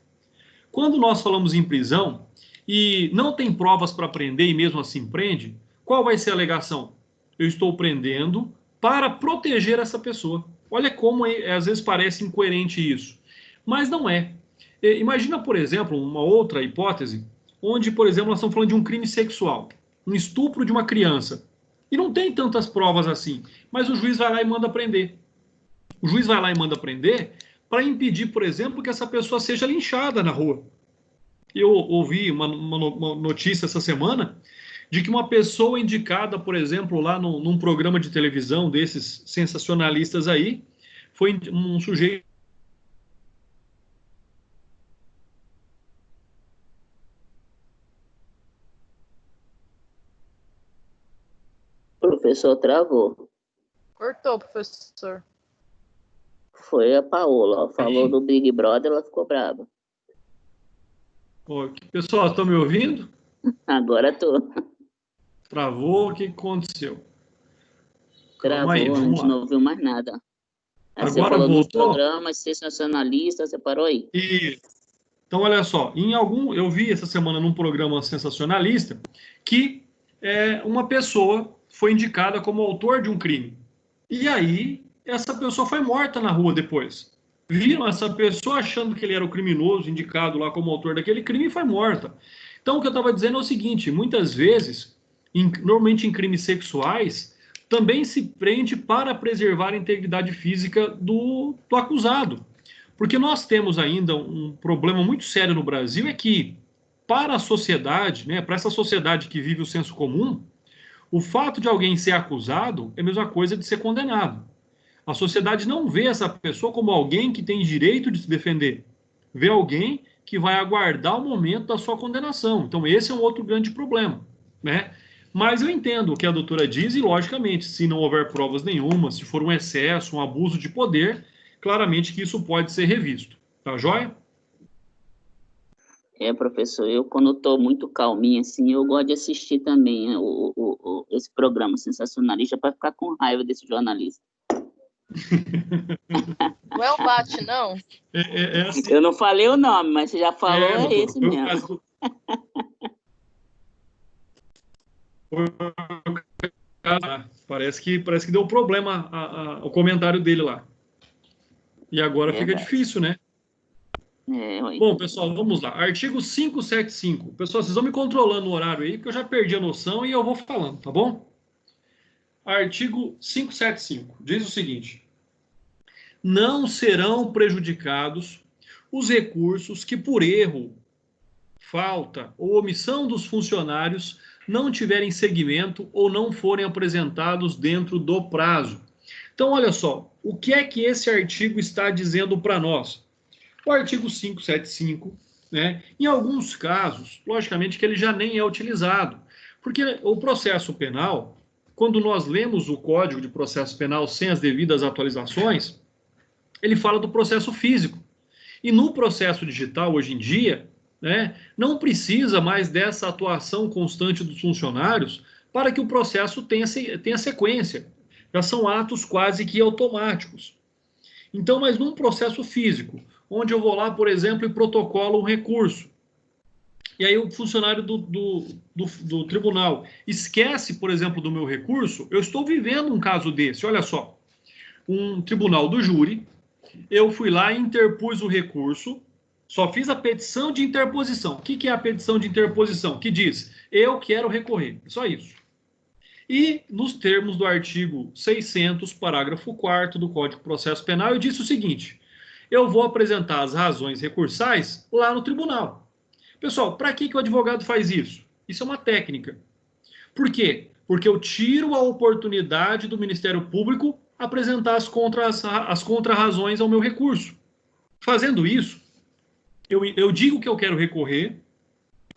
quando nós falamos em prisão, e não tem provas para prender e mesmo assim prende, qual vai ser a alegação? Eu estou prendendo para proteger essa pessoa. Olha como às vezes parece incoerente isso, mas não é. Imagina, por exemplo, uma outra hipótese, onde, por exemplo, nós estamos falando de um crime sexual, um estupro de uma criança, e não tem tantas provas assim, mas o juiz vai lá e manda prender. O juiz vai lá e manda prender para impedir, por exemplo, que essa pessoa seja linchada na rua. Eu ouvi uma notícia essa semana de que uma pessoa indicada, por exemplo, lá num programa de televisão desses sensacionalistas aí, foi um sujeito. O professor travou. Cortou, professor. Foi a Paola, ó, falou do Big Brother, ela ficou brava. Pessoal, estão me ouvindo? Agora tô. Travou, o que aconteceu? Travou, aí, a gente não ouviu mais nada. Aí Agora você falou voltou? dos programas sensacionalistas, você parou aí. Então, olha só, eu vi essa semana num programa sensacionalista que uma pessoa foi indicada como autor de um crime. E aí, essa pessoa foi morta na rua depois. Viram essa pessoa achando que ele era o criminoso, indicado lá como autor daquele crime, e foi morta. Então, o que eu estava dizendo é o seguinte, muitas vezes, normalmente em crimes sexuais, também se prende para preservar a integridade física do acusado. Porque nós temos ainda um problema muito sério no Brasil, é que, para a sociedade, né, para essa sociedade que vive o senso comum, o fato de alguém ser acusado é a mesma coisa de ser condenado. A sociedade não vê essa pessoa como alguém que tem direito de se defender. Vê alguém que vai aguardar o momento da sua condenação. Então, esse é um outro grande problema, né? Mas eu entendo o que a doutora diz e, logicamente, se não houver provas nenhuma, se for um excesso, um abuso de poder, claramente que isso pode ser revisto. Tá joia? Professor, eu quando estou muito calminha, assim, eu gosto de assistir também esse programa sensacionalista para ficar com raiva desse jornalista. Não é o Bate, não? Assim. Eu não falei o nome, mas você já falou, é esse mesmo. Parece que deu problema o comentário dele lá. E agora fica difícil, né? Bom, pessoal, vamos lá. Artigo 575. Pessoal, vocês vão me controlando o horário aí, porque eu já perdi a noção e eu vou falando, tá bom? Artigo 575 diz o seguinte: não serão prejudicados os recursos que, por erro, falta ou omissão dos funcionários, não tiverem seguimento ou não forem apresentados dentro do prazo. Então, olha só, o que é que esse artigo está dizendo para nós? O artigo 575, né, em alguns casos, logicamente que ele já nem é utilizado, porque o processo penal, quando nós lemos o Código de Processo Penal sem as devidas atualizações, ele fala do processo físico. E no processo digital, hoje em dia, né, não precisa mais dessa atuação constante dos funcionários para que o processo tenha sequência. Já são atos quase que automáticos. Então, mas num processo físico, onde eu vou lá, por exemplo, e protocolo um recurso, e aí o funcionário do tribunal esquece, por exemplo, do meu recurso, eu estou vivendo um caso desse. Olha só, um tribunal do júri, eu fui lá e interpus o recurso, só fiz a petição de interposição. O que é a petição de interposição? Que diz, eu quero recorrer. Só isso. E, nos termos do artigo 600, parágrafo 4º do Código de Processo Penal, eu disse o seguinte, eu vou apresentar as razões recursais lá no tribunal. Pessoal, para que o advogado faz isso? Isso é uma técnica. Por quê? Porque eu tiro a oportunidade do Ministério Público apresentar as contra-razões ao meu recurso. Fazendo isso, eu digo que eu quero recorrer,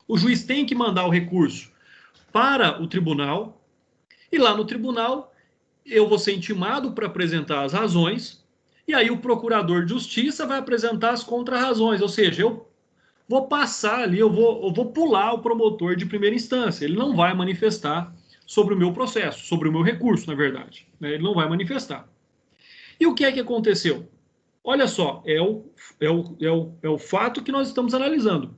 o juiz tem que mandar o recurso para o tribunal, e lá no tribunal eu vou ser intimado para apresentar as razões, e aí o procurador de justiça vai apresentar as contra-razões, ou seja, eu vou passar ali, eu vou pular o promotor de primeira instância, ele não vai manifestar sobre o meu processo, sobre o meu recurso, na verdade, né? Ele não vai manifestar. E o que é que aconteceu? Olha só, é o fato que nós estamos analisando.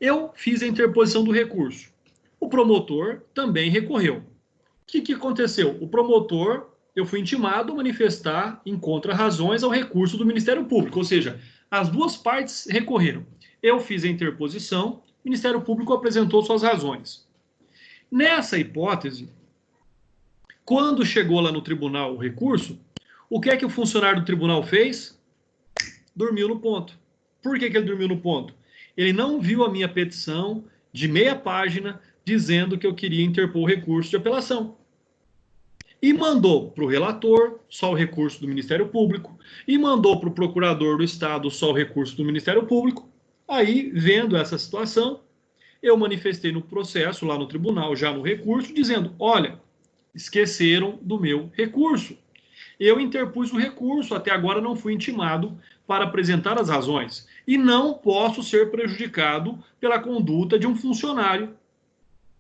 Eu fiz a interposição do recurso. O promotor também recorreu. O que aconteceu? O promotor eu fui intimado a manifestar em contra-razões ao recurso do Ministério Público, ou seja, as duas partes recorreram. Eu fiz a interposição, o Ministério Público apresentou suas razões. Nessa hipótese, quando chegou lá no tribunal o recurso, o que é que o funcionário do tribunal fez? Dormiu no ponto. Por que ele dormiu no ponto? Ele não viu a minha petição de meia página dizendo que eu queria interpor o recurso de apelação. E mandou para o relator só o recurso do Ministério Público, e mandou para o procurador do Estado só o recurso do Ministério Público. Aí, vendo essa situação, eu manifestei no processo, lá no tribunal, já no recurso, dizendo, olha, esqueceram do meu recurso. Eu interpus o recurso, até agora não fui intimado para apresentar as razões. E não posso ser prejudicado pela conduta de um funcionário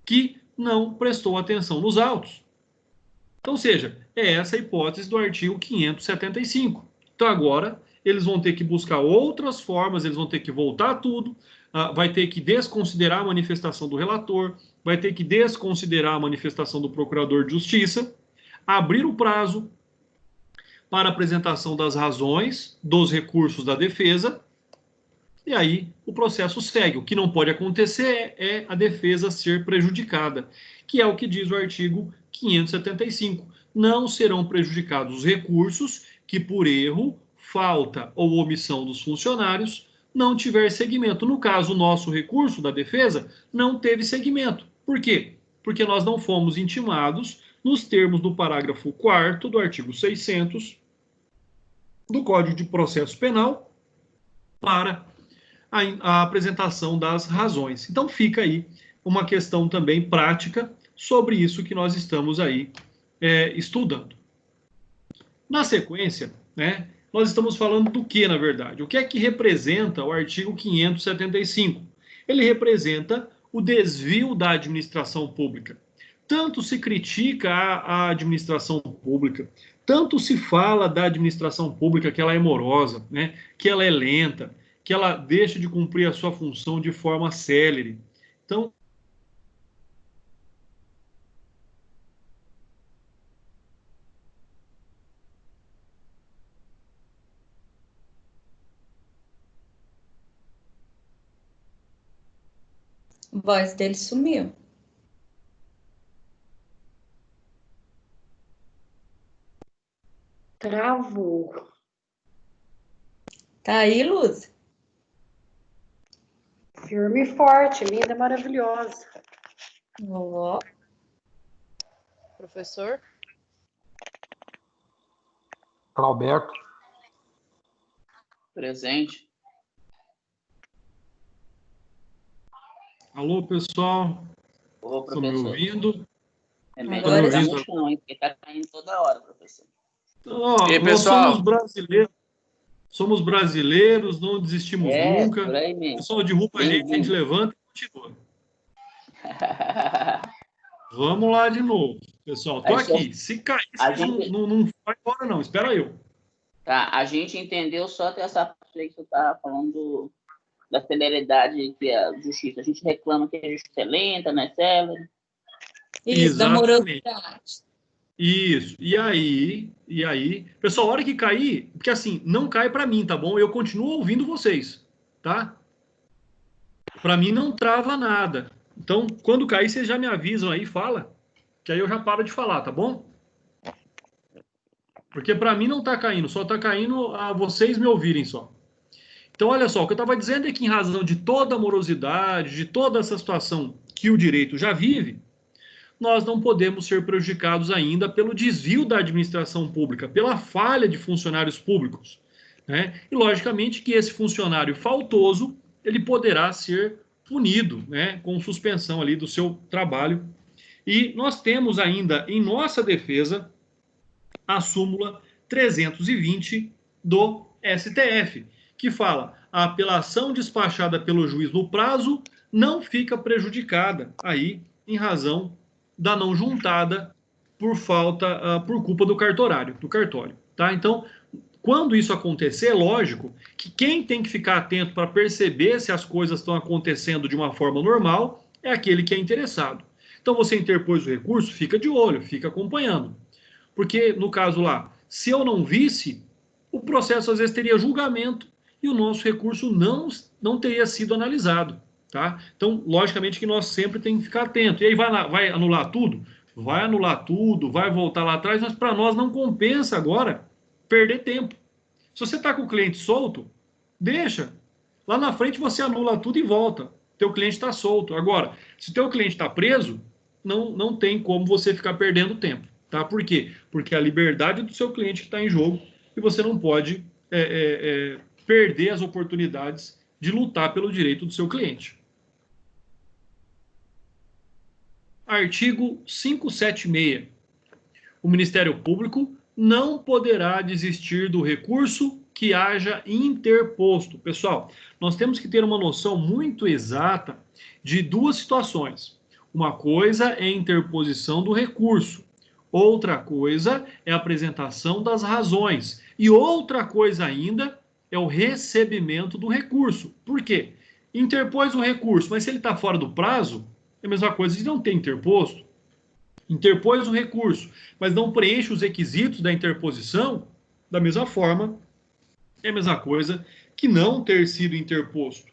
que não prestou atenção nos autos. Então, ou seja, é essa a hipótese do artigo 575. Então, agora, eles vão ter que buscar outras formas, eles vão ter que voltar tudo, vai ter que desconsiderar a manifestação do relator, vai ter que desconsiderar a manifestação do procurador de justiça, abrir o prazo para apresentação das razões dos recursos da defesa, e aí o processo segue. O que não pode acontecer é a defesa ser prejudicada, que é o que diz o artigo 575. Não serão prejudicados os recursos que, por erro, falta ou omissão dos funcionários, não tiver segmento. No caso, o nosso recurso da defesa não teve segmento. Por quê? Porque nós não fomos intimados nos termos do parágrafo 4º do artigo 600 do Código de Processo Penal para a apresentação das razões. Então fica aí uma questão também prática sobre isso que nós estamos aí estudando. Na sequência, né, nós estamos falando do que, na verdade? O que é que representa o artigo 575? Ele representa o desvio da administração pública. Tanto se critica a administração pública, tanto se fala da administração pública que ela é morosa, né, que ela é lenta, que ela deixa de cumprir a sua função de forma célere. Então, a voz dele sumiu. Travou. Tá aí, Luz? Firme e forte, linda, maravilhosa. Ó. Professor? Clauberto. Presente. alô, pessoal. Ô, Estão me professor. ouvindo? É melhor Agora não dar sim. muito não, hein? Porque tá caindo toda hora, professor. Então, ó, E aí, nós pessoal? somos brasileiros, não desistimos nunca. Por aí O mesmo. pessoal derruba a gente levanta e continua. Vamos lá de novo, pessoal. Tô Aí só- aqui. Se cair, a vocês gente- não vai embora, não. Espera eu. Tá, a gente entendeu só essa parte aí que você tá falando da celeridade que é a justiça. A gente reclama que a justiça é lenta, não é célere. Isso, da Exatamente. morosidade. Isso. E aí, pessoal, a hora que cair, porque assim, não cai para mim, tá bom? Eu continuo ouvindo vocês, tá? Para mim não trava nada. Então, quando cair, vocês já me avisam aí, fala, que aí eu já paro de falar, tá bom? Porque para mim não tá caindo, só tá caindo a vocês me ouvirem só. Então, olha só, o que eu estava dizendo é que em razão de toda a morosidade, de toda essa situação que o direito já vive, nós não podemos ser prejudicados ainda pelo desvio da administração pública, pela falha de funcionários públicos, né? E, logicamente, que esse funcionário faltoso, ele poderá ser punido, né, com suspensão ali do seu trabalho. E nós temos ainda em nossa defesa a súmula 320 do STF, que fala: a apelação despachada pelo juiz no prazo não fica prejudicada aí em razão da não juntada por culpa do cartório, tá? Então, quando isso acontecer, é lógico que quem tem que ficar atento para perceber se as coisas estão acontecendo de uma forma normal é aquele que é interessado. Então, você interpôs o recurso, fica de olho, fica acompanhando. Porque, no caso lá, se eu não visse, o processo às vezes teria julgamento e o nosso recurso não teria sido analisado. Tá? Então, logicamente que nós sempre temos que ficar atento. E aí vai anular tudo? Vai anular tudo, vai voltar lá atrás, mas para nós não compensa agora perder tempo. Se você está com o cliente solto, deixa. Lá na frente você anula tudo e volta. Teu cliente está solto. Agora, se teu cliente está preso, não tem como você ficar perdendo tempo. Tá? Por quê? Porque a liberdade do seu cliente está em jogo e você não pode perder as oportunidades de lutar pelo direito do seu cliente. Artigo 576. O Ministério Público não poderá desistir do recurso que haja interposto. Pessoal, nós temos que ter uma noção muito exata de duas situações. Uma coisa é a interposição do recurso, outra coisa é a apresentação das razões, e outra coisa ainda é o recebimento do recurso. Por quê? Interpôs o recurso, mas se ele está fora do prazo, é a mesma coisa de não ter interposto. Interpôs o recurso, mas não preenche os requisitos da interposição, da mesma forma, é a mesma coisa que não ter sido interposto.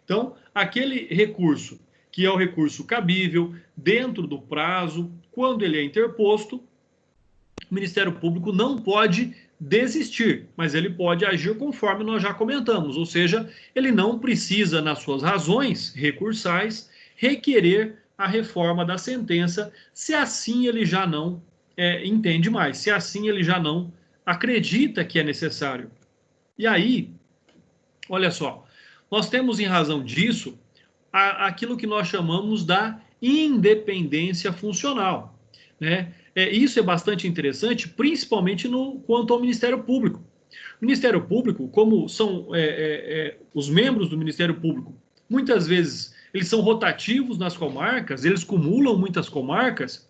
Então, aquele recurso que é o recurso cabível, dentro do prazo, quando ele é interposto, o Ministério Público não pode desistir, mas ele pode agir conforme nós já comentamos, ou seja, ele não precisa, nas suas razões recursais, requerer a reforma da sentença, se assim ele já não entende mais, se assim ele já não acredita que é necessário. E aí, olha só, nós temos em razão disso aquilo que nós chamamos da independência funcional, né? Isso é bastante interessante, principalmente quanto ao Ministério Público. O Ministério Público, como são os membros do Ministério Público, muitas vezes eles são rotativos nas comarcas, eles cumulam muitas comarcas,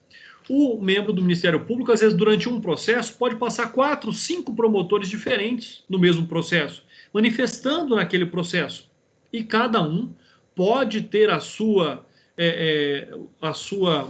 o membro do Ministério Público, às vezes, durante um processo, pode passar 4, 5 promotores diferentes no mesmo processo, manifestando naquele processo. E cada um pode ter a sua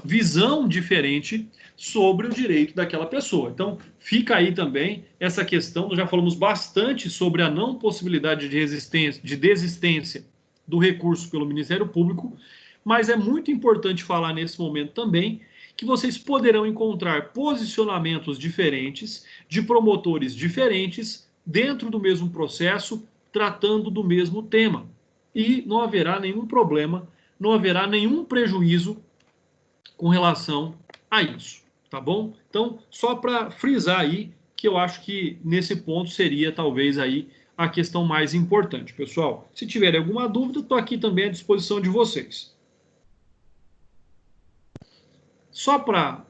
visão diferente sobre o direito daquela pessoa. Então, fica aí também essa questão, nós já falamos bastante sobre a não possibilidade de desistência do recurso pelo Ministério Público, mas é muito importante falar nesse momento também que vocês poderão encontrar posicionamentos diferentes de promotores diferentes dentro do mesmo processo, tratando do mesmo tema. E não haverá nenhum problema, não haverá nenhum prejuízo com relação a isso, tá bom? Então, só para frisar aí, que eu acho que nesse ponto seria talvez aí a questão mais importante, pessoal. Se tiverem alguma dúvida, estou aqui também à disposição de vocês. Só para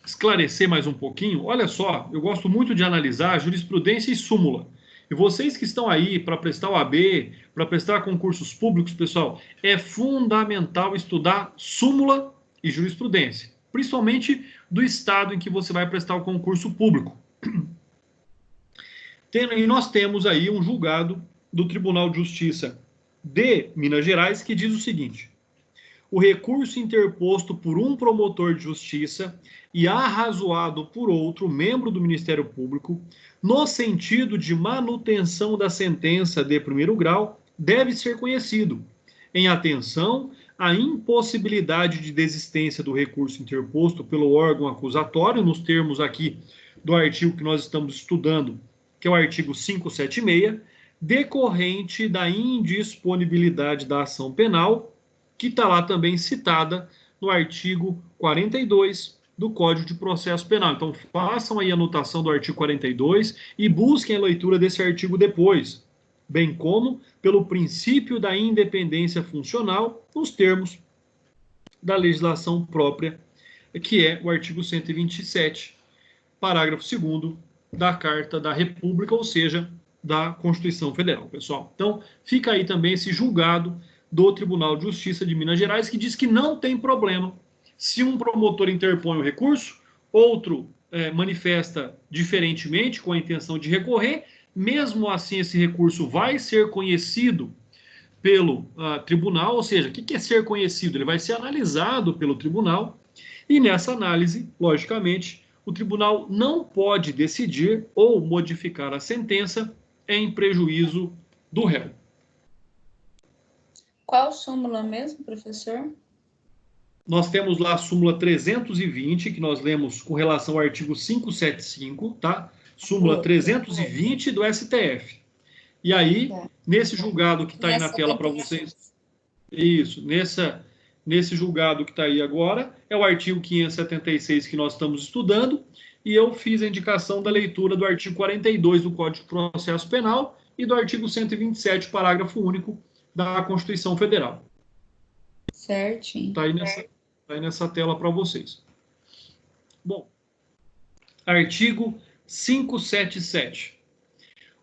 esclarecer mais um pouquinho, olha só, eu gosto muito de analisar jurisprudência e súmula. E vocês que estão aí para prestar OAB, para prestar concursos públicos, pessoal, é fundamental estudar súmula e jurisprudência, principalmente do estado em que você vai prestar o concurso público. E nós temos aí um julgado do Tribunal de Justiça de Minas Gerais que diz o seguinte: o recurso interposto por um promotor de justiça e arrazoado por outro membro do Ministério Público, no sentido de manutenção da sentença de primeiro grau, deve ser conhecido, em atenção à impossibilidade de desistência do recurso interposto pelo órgão acusatório, nos termos aqui do artigo que nós estamos estudando, que é o artigo 576, decorrente da indisponibilidade da ação penal, que está lá também citada no artigo 42 do Código de Processo Penal. Então, façam aí a anotação do artigo 42 e busquem a leitura desse artigo depois, bem como pelo princípio da independência funcional, nos termos da legislação própria, que é o artigo 127, parágrafo 2º da Carta da República, ou seja, da Constituição Federal, pessoal. Então, fica aí também esse julgado do Tribunal de Justiça de Minas Gerais, que diz que não tem problema se um promotor interpõe o recurso, outro manifesta diferentemente com a intenção de recorrer, mesmo assim esse recurso vai ser conhecido pelo tribunal, ou seja, o que é ser conhecido? Ele vai ser analisado pelo tribunal e nessa análise, logicamente, o tribunal não pode decidir ou modificar a sentença em prejuízo do réu. Qual súmula mesmo, professor? Nós temos lá a súmula 320, que nós lemos com relação ao artigo 575, tá? Súmula 320 do STF. E aí, nesse julgado que está aí na tela para vocês, isso, nesse julgado que está aí agora, é o artigo 576 que nós estamos estudando, e eu fiz a indicação da leitura do artigo 42 do Código de Processo Penal e do artigo 127, parágrafo único da Constituição Federal. Certinho. Está aí nessa tela para vocês. Bom, artigo 577.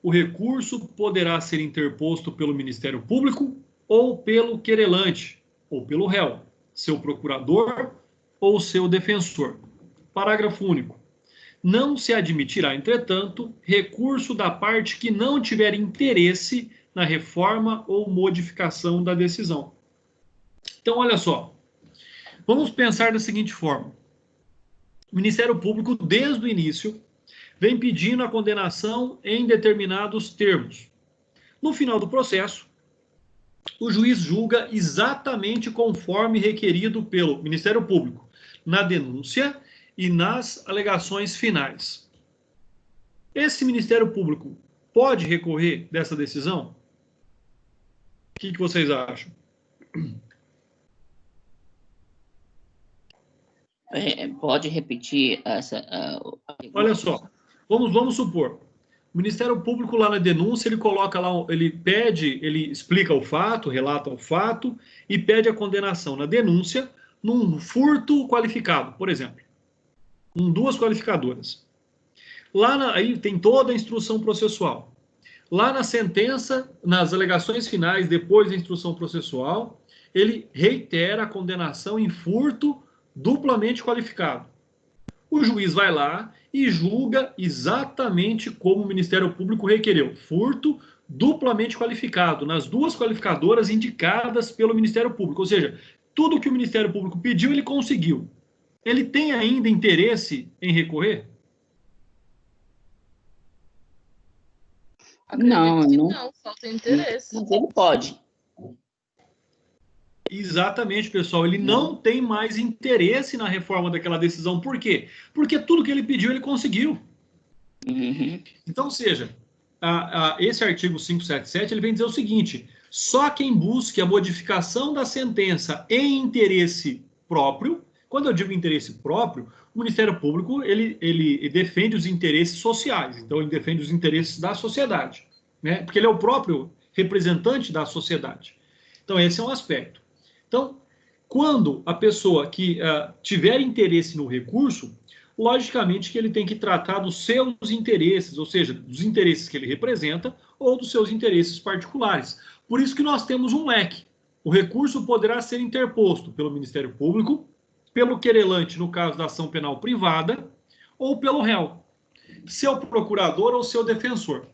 O recurso poderá ser interposto pelo Ministério Público ou pelo querelante, ou pelo réu, seu procurador ou seu defensor. Parágrafo único. Não se admitirá, entretanto, recurso da parte que não tiver interesse na reforma ou modificação da decisão. Então, olha só. Vamos pensar da seguinte forma. O Ministério Público, desde o início, vem pedindo a condenação em determinados termos. No final do processo, o juiz julga exatamente conforme requerido pelo Ministério Público, na denúncia e nas alegações finais. Esse Ministério Público pode recorrer dessa decisão? O que vocês acham? Pode repetir essa... Olha só, vamos supor, o Ministério Público lá na denúncia, ele coloca lá, ele explica o fato, relata o fato e pede a condenação na denúncia num furto qualificado, por exemplo, com duas qualificadoras. Aí tem toda a instrução processual. Lá na sentença, nas alegações finais, depois da instrução processual, ele reitera a condenação em furto duplamente qualificado. O juiz vai lá e julga exatamente como o Ministério Público requereu. Furto duplamente qualificado, nas duas qualificadoras indicadas pelo Ministério Público. Ou seja, tudo que o Ministério Público pediu, ele conseguiu. Ele tem ainda interesse em recorrer? Acredito que não, falta interesse. Mas ele pode. Exatamente, pessoal. Ele não tem mais interesse na reforma daquela decisão. Por quê? Porque tudo que ele pediu, ele conseguiu. Uhum. Então, seja, esse artigo 577, ele vem dizer o seguinte: só quem busque a modificação da sentença em interesse próprio, quando eu digo interesse próprio, o Ministério Público, ele defende os interesses sociais, então ele defende os interesses da sociedade, né? Porque ele é o próprio representante da sociedade. Então, esse é um aspecto. Então, quando a pessoa que tiver interesse no recurso, logicamente que ele tem que tratar dos seus interesses, ou seja, dos interesses que ele representa ou dos seus interesses particulares. Por isso que nós temos um leque. O recurso poderá ser interposto pelo Ministério Público, pelo querelante, no caso da ação penal privada, ou pelo réu, seu procurador ou seu defensor.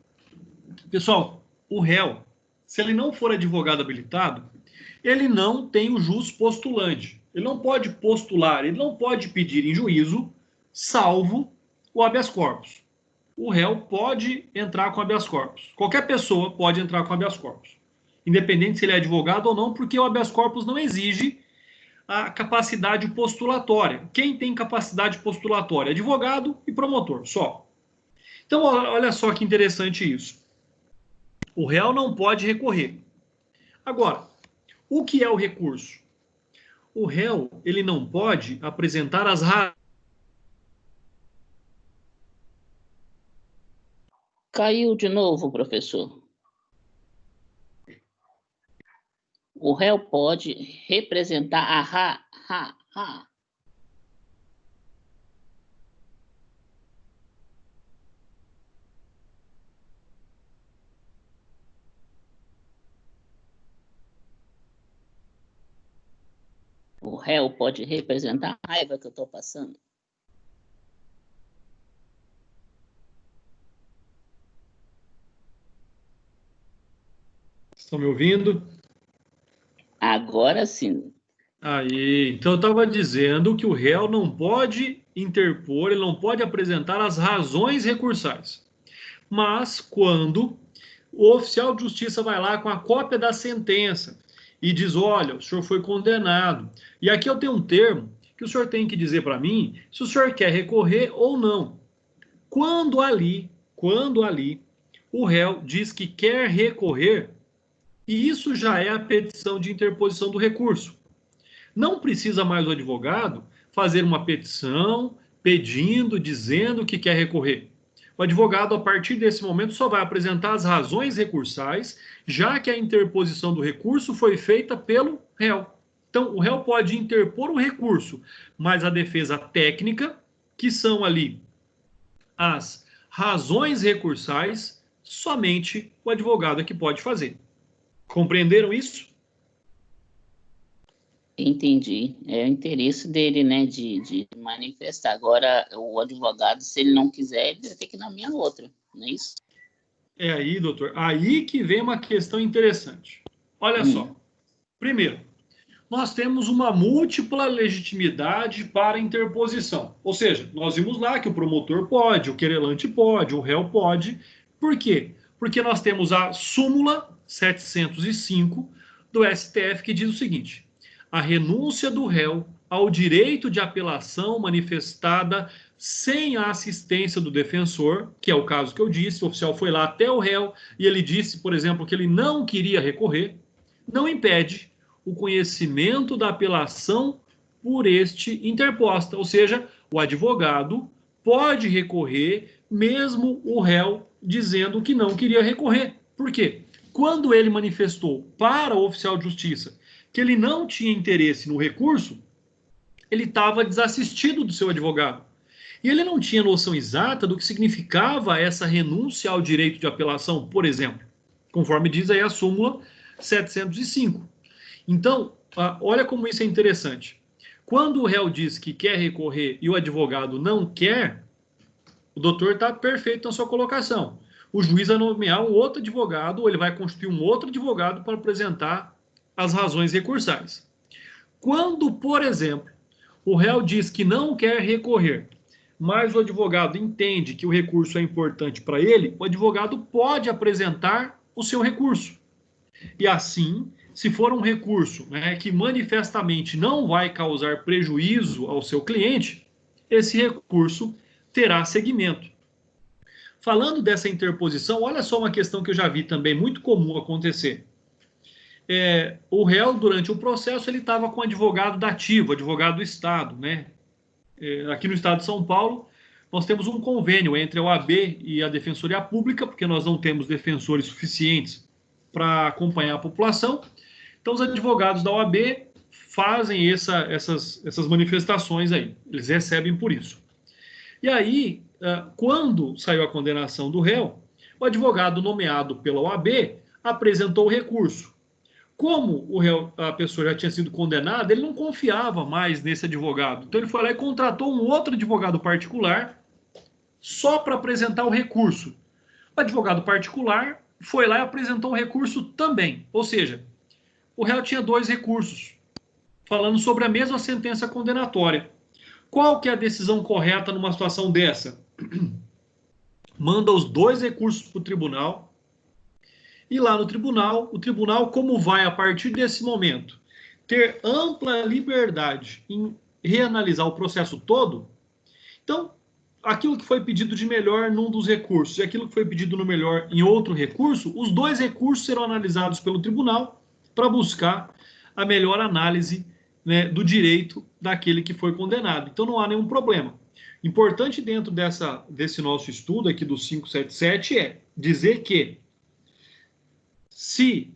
Pessoal, o réu, se ele não for advogado habilitado, ele não tem o jus postulante. Ele não pode postular, ele não pode pedir em juízo, salvo o habeas corpus. O réu pode entrar com habeas corpus. Qualquer pessoa pode entrar com habeas corpus, independente se ele é advogado ou não, porque o habeas corpus não exige a capacidade postulatória. Quem tem capacidade postulatória? Advogado e promotor, só. Então, olha só que interessante isso. O réu não pode recorrer. Agora, o que é o recurso? O réu, ele não pode apresentar as razões. Caiu de novo, professor. O réu pode representar a O réu pode representar a raiva que eu estou passando. Estão me ouvindo? Agora sim. Aí, então eu estava dizendo que o réu não pode interpor, ele não pode apresentar as razões recursais. Mas quando o oficial de justiça vai lá com a cópia da sentença e diz, olha, o senhor foi condenado. E aqui eu tenho um termo que o senhor tem que dizer para mim se o senhor quer recorrer ou não. Quando ali o réu diz que quer recorrer, e isso já é a petição de interposição do recurso. Não precisa mais o advogado fazer uma petição pedindo, dizendo que quer recorrer. O advogado, a partir desse momento, só vai apresentar as razões recursais, já que a interposição do recurso foi feita pelo réu. Então, o réu pode interpor o recurso, mas a defesa técnica, que são ali as razões recursais, somente o advogado é que pode fazer. Compreenderam isso? Entendi. É o interesse dele, né, de manifestar. Agora, o advogado, se ele não quiser, ele vai ter que nomear outra, não é isso? É aí, doutor, aí que vem uma questão interessante. Olha só. Primeiro, nós temos uma múltipla legitimidade para interposição. Ou seja, nós vimos lá que o promotor pode, o querelante pode, o réu pode. Por quê? Porque nós temos a súmula 705 do STF que diz o seguinte: a renúncia do réu ao direito de apelação manifestada sem a assistência do defensor, que é o caso que eu disse, o oficial foi lá até o réu e ele disse, por exemplo, que ele não queria recorrer, não impede o conhecimento da apelação por este interposta, ou seja, o advogado pode recorrer mesmo o réu dizendo que não queria recorrer. Por quê? Quando ele manifestou para o oficial de justiça que ele não tinha interesse no recurso, ele estava desassistido do seu advogado. E ele não tinha noção exata do que significava essa renúncia ao direito de apelação, por exemplo, conforme diz aí a súmula 705. Então, olha como isso é interessante. Quando o réu diz que quer recorrer e o advogado não quer, o doutor está perfeito na sua colocação. O juiz vai nomear um outro advogado, ou ele vai constituir um outro advogado para apresentar as razões recursais. Quando, por exemplo, o réu diz que não quer recorrer, mas o advogado entende que o recurso é importante para ele, o advogado pode apresentar o seu recurso. E assim, se for um recurso, né, que manifestamente não vai causar prejuízo ao seu cliente, esse recurso terá seguimento. Falando dessa interposição, olha só uma questão que eu já vi também muito comum acontecer. O réu, durante o processo, ele estava com advogado dativo, advogado do Estado, né? Aqui no Estado de São Paulo, nós temos um convênio entre a OAB e a Defensoria Pública, porque nós não temos defensores suficientes para acompanhar a população. Então, os advogados da OAB fazem essas manifestações aí, eles recebem por isso. E aí, quando saiu a condenação do réu, o advogado nomeado pela OAB apresentou o recurso. Como o réu, a pessoa já tinha sido condenada, ele não confiava mais nesse advogado. Então, ele foi lá e contratou um outro advogado particular só para apresentar o recurso. O advogado particular foi lá e apresentou o recurso também. Ou seja, o réu tinha dois recursos, falando sobre a mesma sentença condenatória. Qual que é a decisão correta numa situação dessa? Manda os dois recursos para o tribunal, e lá no tribunal, o tribunal, como vai, a partir desse momento, ter ampla liberdade em reanalisar o processo todo, então, aquilo que foi pedido de melhor num dos recursos e aquilo que foi pedido no melhor em outro recurso, os dois recursos serão analisados pelo tribunal para buscar a melhor análise, né, do direito daquele que foi condenado. Então, não há nenhum problema. Importante dentro desse nosso estudo aqui do 577 é dizer que se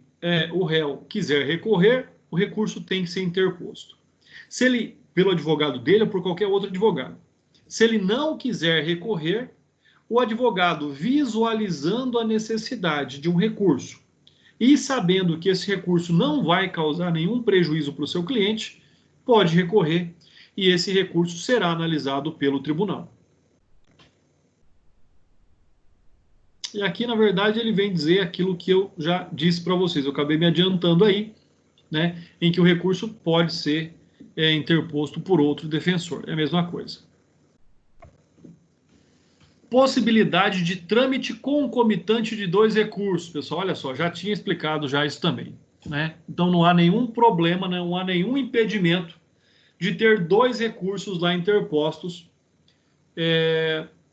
o réu quiser recorrer, o recurso tem que ser interposto. Se ele, pelo advogado dele ou por qualquer outro advogado. Se ele não quiser recorrer, o advogado, visualizando a necessidade de um recurso e sabendo que esse recurso não vai causar nenhum prejuízo para o seu cliente, pode recorrer e esse recurso será analisado pelo tribunal. E aqui, na verdade, ele vem dizer aquilo que eu já disse para vocês. Eu acabei me adiantando aí, né, em que o recurso pode ser interposto por outro defensor. É a mesma coisa. possibilidade de trâmite concomitante de 2 recursos. Pessoal, olha só, já tinha explicado já isso também, né? Então não há nenhum problema, não há nenhum impedimento de ter 2 recursos lá interpostos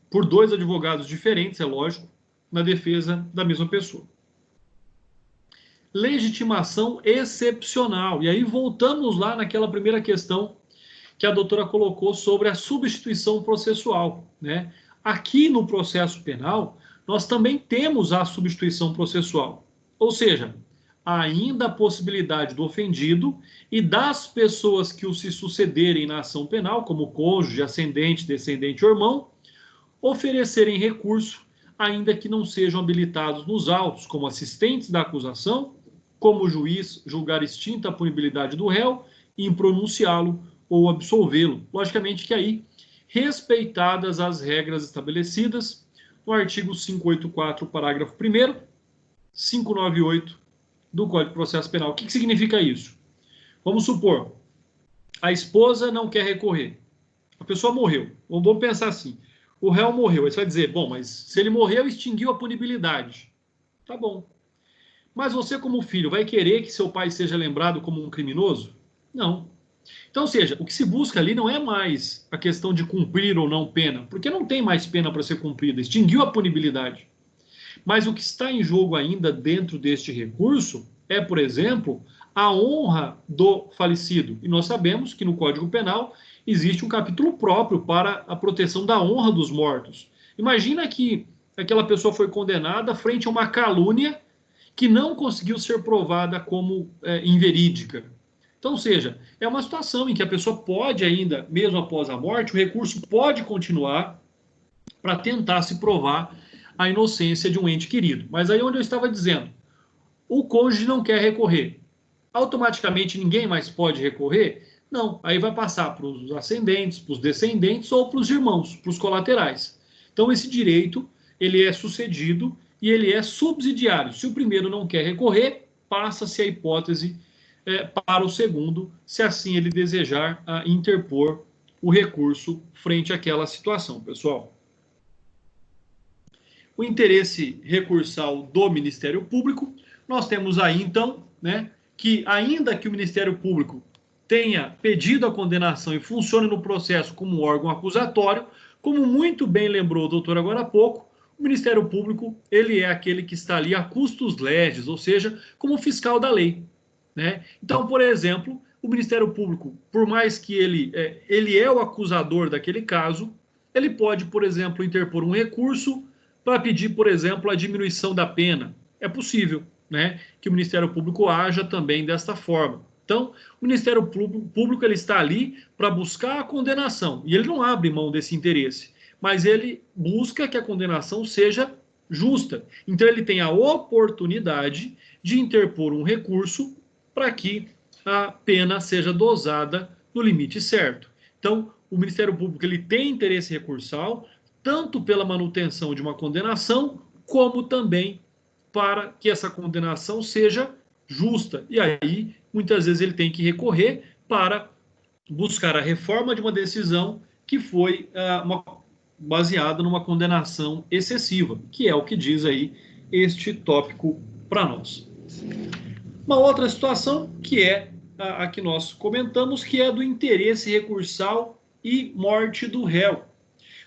por 2 advogados diferentes, é lógico, na defesa da mesma pessoa. Legitimação excepcional. E aí voltamos lá naquela primeira questão que a doutora colocou sobre a substituição processual, né? Aqui no processo penal, nós também temos a substituição processual. Ou seja, há ainda a possibilidade do ofendido e das pessoas que o se sucederem na ação penal, como cônjuge, ascendente, descendente ou irmão, oferecerem recurso, ainda que não sejam habilitados nos autos, como assistentes da acusação, como o juiz julgar extinta a punibilidade do réu e impronunciá-lo ou absolvê-lo. Logicamente que aí, respeitadas as regras estabelecidas no artigo 584, parágrafo 1º, 598 do Código de Processo Penal. O que significa isso? Vamos supor, a esposa não quer recorrer. A pessoa morreu. Vamos pensar assim, o réu morreu. Aí você vai dizer, bom, mas se ele morreu, extinguiu a punibilidade. Tá bom. Mas você, como filho, vai querer que seu pai seja lembrado como um criminoso? Não. Então, ou seja, o que se busca ali não é mais a questão de cumprir ou não pena, porque não tem mais pena para ser cumprida, extinguiu a punibilidade. Mas o que está em jogo ainda dentro deste recurso é, por exemplo, a honra do falecido. E nós sabemos que no Código Penal existe um capítulo próprio para a proteção da honra dos mortos. Imagina que aquela pessoa foi condenada frente a uma calúnia que não conseguiu ser provada como inverídica. Então, ou seja, é uma situação em que a pessoa pode ainda, mesmo após a morte, o recurso pode continuar para tentar se provar a inocência de um ente querido. Mas aí onde eu estava dizendo, o cônjuge não quer recorrer. Automaticamente ninguém mais pode recorrer? Não, aí vai passar para os ascendentes, para os descendentes ou para os irmãos, para os colaterais. Então esse direito, ele é sucedido e ele é subsidiário. Se o primeiro não quer recorrer, passa-se a hipótese para o segundo, se assim ele desejar interpor o recurso frente àquela situação, pessoal. O interesse recursal do Ministério Público, nós temos aí, então, né, que ainda que o Ministério Público tenha pedido a condenação e funcione no processo como um órgão acusatório, como muito bem lembrou o doutor agora há pouco, o Ministério Público, ele é aquele que está ali a custos legis, ou seja, como fiscal da lei, né? Então, por exemplo, o Ministério Público, por mais que ele é o acusador daquele caso, ele pode, por exemplo, interpor um recurso para pedir, por exemplo, a diminuição da pena. É possível, né, que o Ministério Público haja também desta forma. Então, o Ministério Público ele está ali para buscar a condenação, e ele não abre mão desse interesse, mas ele busca que a condenação seja justa. Então, ele tem a oportunidade de interpor um recurso para que a pena seja dosada no limite certo. Então, o Ministério Público ele tem interesse recursal, tanto pela manutenção de uma condenação, como também para que essa condenação seja justa. E aí, muitas vezes, ele tem que recorrer para buscar a reforma de uma decisão que foi baseada numa condenação excessiva, que é o que diz aí este tópico para nós. Uma outra situação, que é a que nós comentamos, que é do interesse recursal e morte do réu.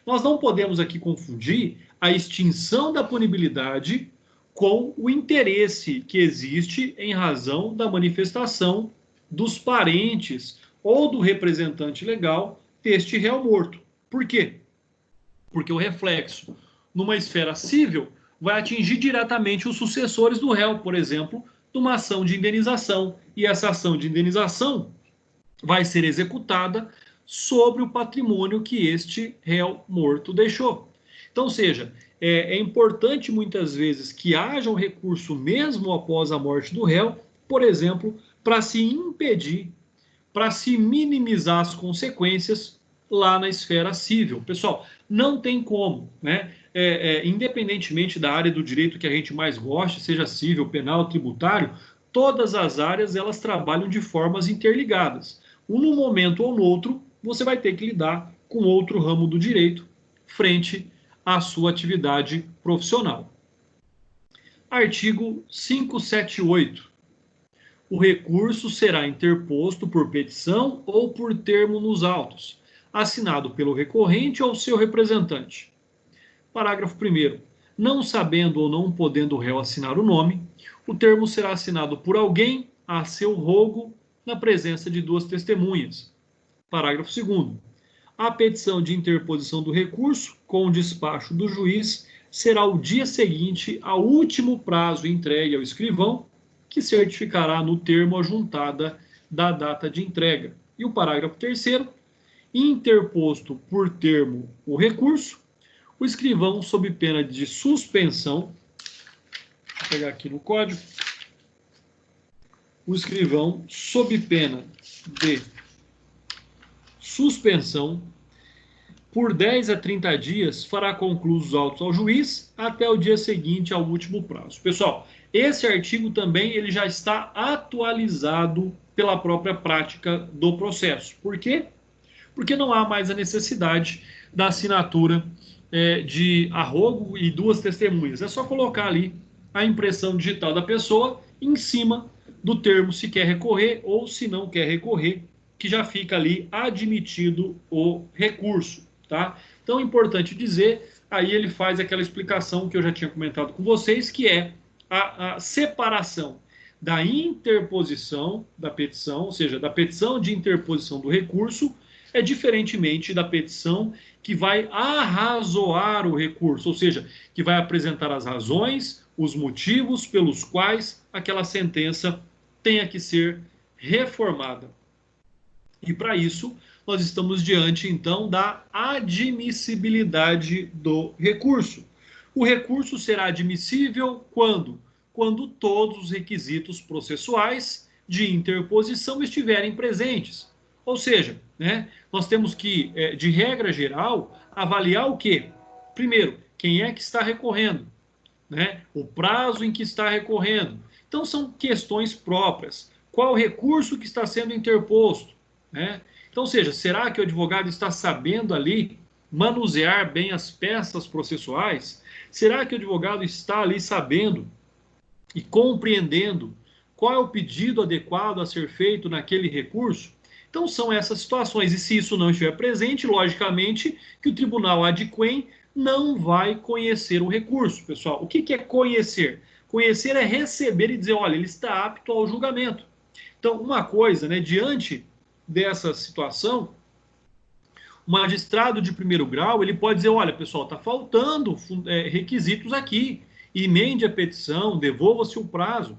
Nós não podemos aqui confundir a extinção da punibilidade com o interesse que existe em razão da manifestação dos parentes ou do representante legal deste réu morto. Por quê? Porque o reflexo numa esfera civil vai atingir diretamente os sucessores do réu, por exemplo, numa ação de indenização. E essa ação de indenização vai ser executada sobre o patrimônio que este réu morto deixou. Então, ou seja, é importante muitas vezes que haja um recurso mesmo após a morte do réu, por exemplo, para se impedir, para se minimizar as consequências lá na esfera civil. Pessoal, não tem como, né? Independentemente da área do direito que a gente mais goste, seja civil, penal, tributário, todas as áreas elas trabalham de formas interligadas. Num momento ou no outro, você vai ter que lidar com outro ramo do direito frente a sua atividade profissional. Artigo 578. O recurso será interposto por petição ou por termo nos autos, assinado pelo recorrente ou seu representante. Parágrafo 1º. Não sabendo ou não podendo o réu assinar o nome, o termo será assinado por alguém a seu rogo na presença de duas testemunhas. Parágrafo 2º. A petição de interposição do recurso, com o despacho do juiz, será o dia seguinte ao último prazo entregue ao escrivão, que certificará no termo a juntada da data de entrega. E o parágrafo 3º. Interposto por termo o recurso, o escrivão, sob pena de suspensão, vou pegar aqui no código, o escrivão, sob pena de suspensão, por 10 a 30 dias, fará conclusos os autos ao juiz até o dia seguinte ao último prazo. Pessoal, esse artigo também ele já está atualizado pela própria prática do processo. Por quê? Porque não há mais a necessidade da assinatura de arrogo e duas testemunhas. É só colocar ali a impressão digital da pessoa em cima do termo se quer recorrer ou se não quer recorrer, que já fica ali admitido o recurso, tá? Então é importante dizer, aí ele faz aquela explicação que eu já tinha comentado com vocês, que é a separação da interposição da petição, ou seja, da petição de interposição do recurso, é diferentemente da petição que vai arrazoar o recurso, ou seja, que vai apresentar as razões, os motivos pelos quais aquela sentença tenha que ser reformada. E para isso, nós estamos diante, então, da admissibilidade do recurso. O recurso será admissível quando? Quando todos os requisitos processuais de interposição estiverem presentes. Ou seja, né, nós temos que, de regra geral, avaliar o quê? Primeiro, quem é que está recorrendo, né? O prazo em que está recorrendo. Então, são questões próprias. Qual recurso que está sendo interposto, né? Então, ou seja, será que o advogado está sabendo ali manusear bem as peças processuais? Será que o advogado está ali sabendo e compreendendo qual é o pedido adequado a ser feito naquele recurso? Então, são essas situações. E se isso não estiver presente, logicamente que o tribunal adquem não vai conhecer o recurso. Pessoal, o que é conhecer? Conhecer é receber e dizer, olha, ele está apto ao julgamento. Então, uma coisa, né, diante dessa situação, o magistrado de primeiro grau, ele pode dizer, olha, pessoal, está faltando requisitos aqui, emende a petição, devolva-se o prazo.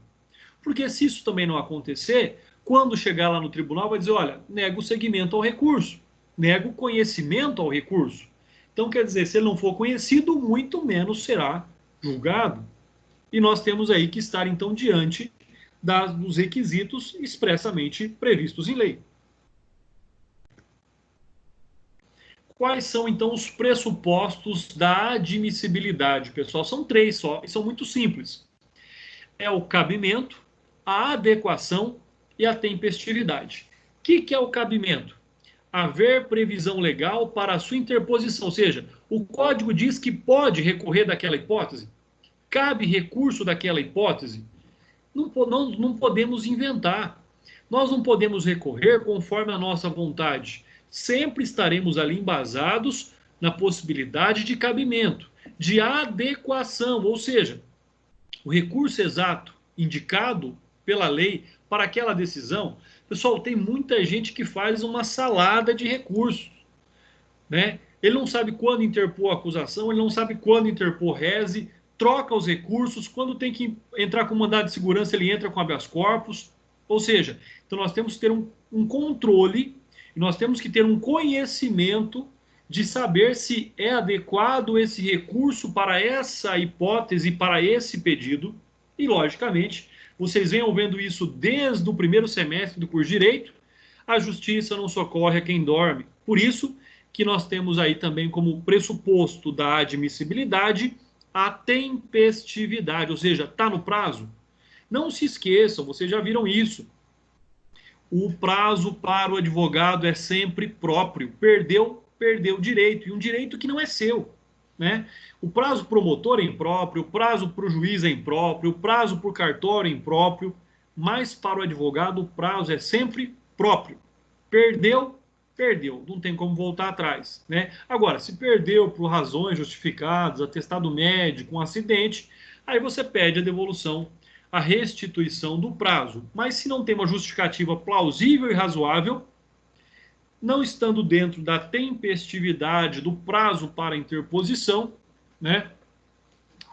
Porque se isso também não acontecer, quando chegar lá no tribunal, vai dizer, olha, nego o seguimento ao recurso, nego o conhecimento ao recurso. Então, quer dizer, se ele não for conhecido, muito menos será julgado. E nós temos aí que estar, então, diante dos requisitos expressamente previstos em lei. Quais são, então, os pressupostos da admissibilidade, pessoal? São 3 só, e são muito simples. É o cabimento, a adequação e a tempestividade. O que é o cabimento? Haver previsão legal para a sua interposição, ou seja, o código diz que pode recorrer daquela hipótese, cabe recurso daquela hipótese. Não podemos inventar. Nós não podemos recorrer conforme a nossa vontade. Sempre estaremos ali embasados na possibilidade de cabimento, de adequação, ou seja, o recurso exato indicado pela lei para aquela decisão. Pessoal, tem muita gente que faz uma salada de recursos, né? Ele não sabe quando interpor a acusação, ele não sabe quando interpor rese, troca os recursos, quando tem que entrar com mandado de segurança, ele entra com habeas corpus. Ou seja, então nós temos que ter um controle, e nós temos que ter um conhecimento de saber se é adequado esse recurso para essa hipótese, para esse pedido. E, logicamente, vocês vêm vendo isso desde o primeiro semestre do curso de Direito, a justiça não socorre a quem dorme. Por isso que nós temos aí também como pressuposto da admissibilidade a tempestividade, ou seja, está no prazo? Não se esqueçam, vocês já viram isso. O prazo para o advogado é sempre próprio. Perdeu direito, e um direito que não é seu, né? O prazo promotor é impróprio, o prazo para o juiz é impróprio, o prazo para o cartório é impróprio, mas para o advogado o prazo é sempre próprio. Perdeu, perdeu, não tem como voltar atrás, né? Agora, se perdeu por razões justificadas, atestado médico, um acidente, aí você pede a devolução, a restituição do prazo. Mas se não tem uma justificativa plausível e razoável, não estando dentro da tempestividade do prazo para interposição, né,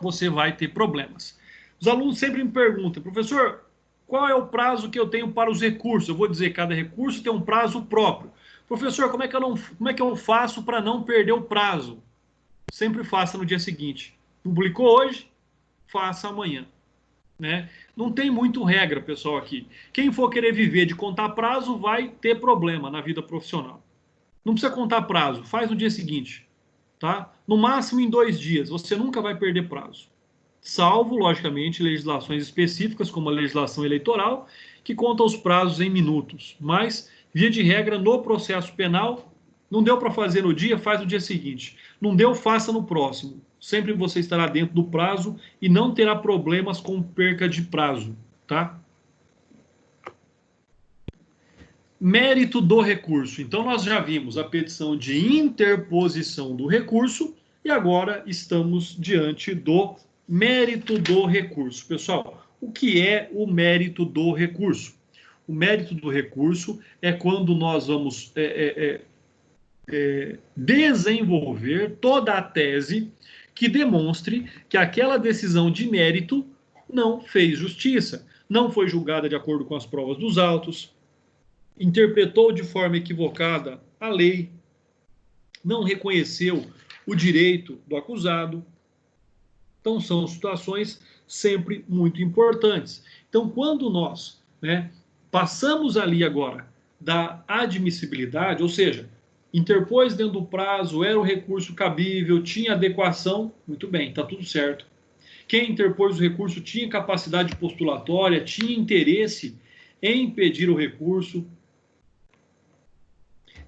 você vai ter problemas. Os alunos sempre me perguntam, professor, qual é o prazo que eu tenho para os recursos? Eu vou dizer, cada recurso tem um prazo próprio. Professor, como é que eu faço para não perder o prazo? Sempre faça no dia seguinte. Publicou hoje, faça amanhã. Né? Não tem muito regra, pessoal, aqui. Quem for querer viver de contar prazo vai ter problema na vida profissional. Não precisa contar prazo, faz no dia seguinte. Tá? No máximo em 2 dias, você nunca vai perder prazo. Salvo, logicamente, legislações específicas, como a legislação eleitoral, que conta os prazos em minutos. Mas, via de regra, no processo penal, não deu para fazer no dia, faz no dia seguinte. Não deu, faça no próximo. Sempre você estará dentro do prazo e não terá problemas com perca de prazo, tá? Mérito do recurso. Então, nós já vimos a petição de interposição do recurso e agora estamos diante do mérito do recurso. Pessoal, o que é o mérito do recurso? O mérito do recurso é quando nós vamos desenvolver toda a tese que demonstre que aquela decisão de mérito não fez justiça, não foi julgada de acordo com as provas dos autos, interpretou de forma equivocada a lei, não reconheceu o direito do acusado. Então, são situações sempre muito importantes. Então, quando nós, né, passamos ali agora da admissibilidade, ou seja, interpôs dentro do prazo, era o recurso cabível, tinha adequação, muito bem, está tudo certo. Quem interpôs o recurso tinha capacidade postulatória, tinha interesse em pedir o recurso.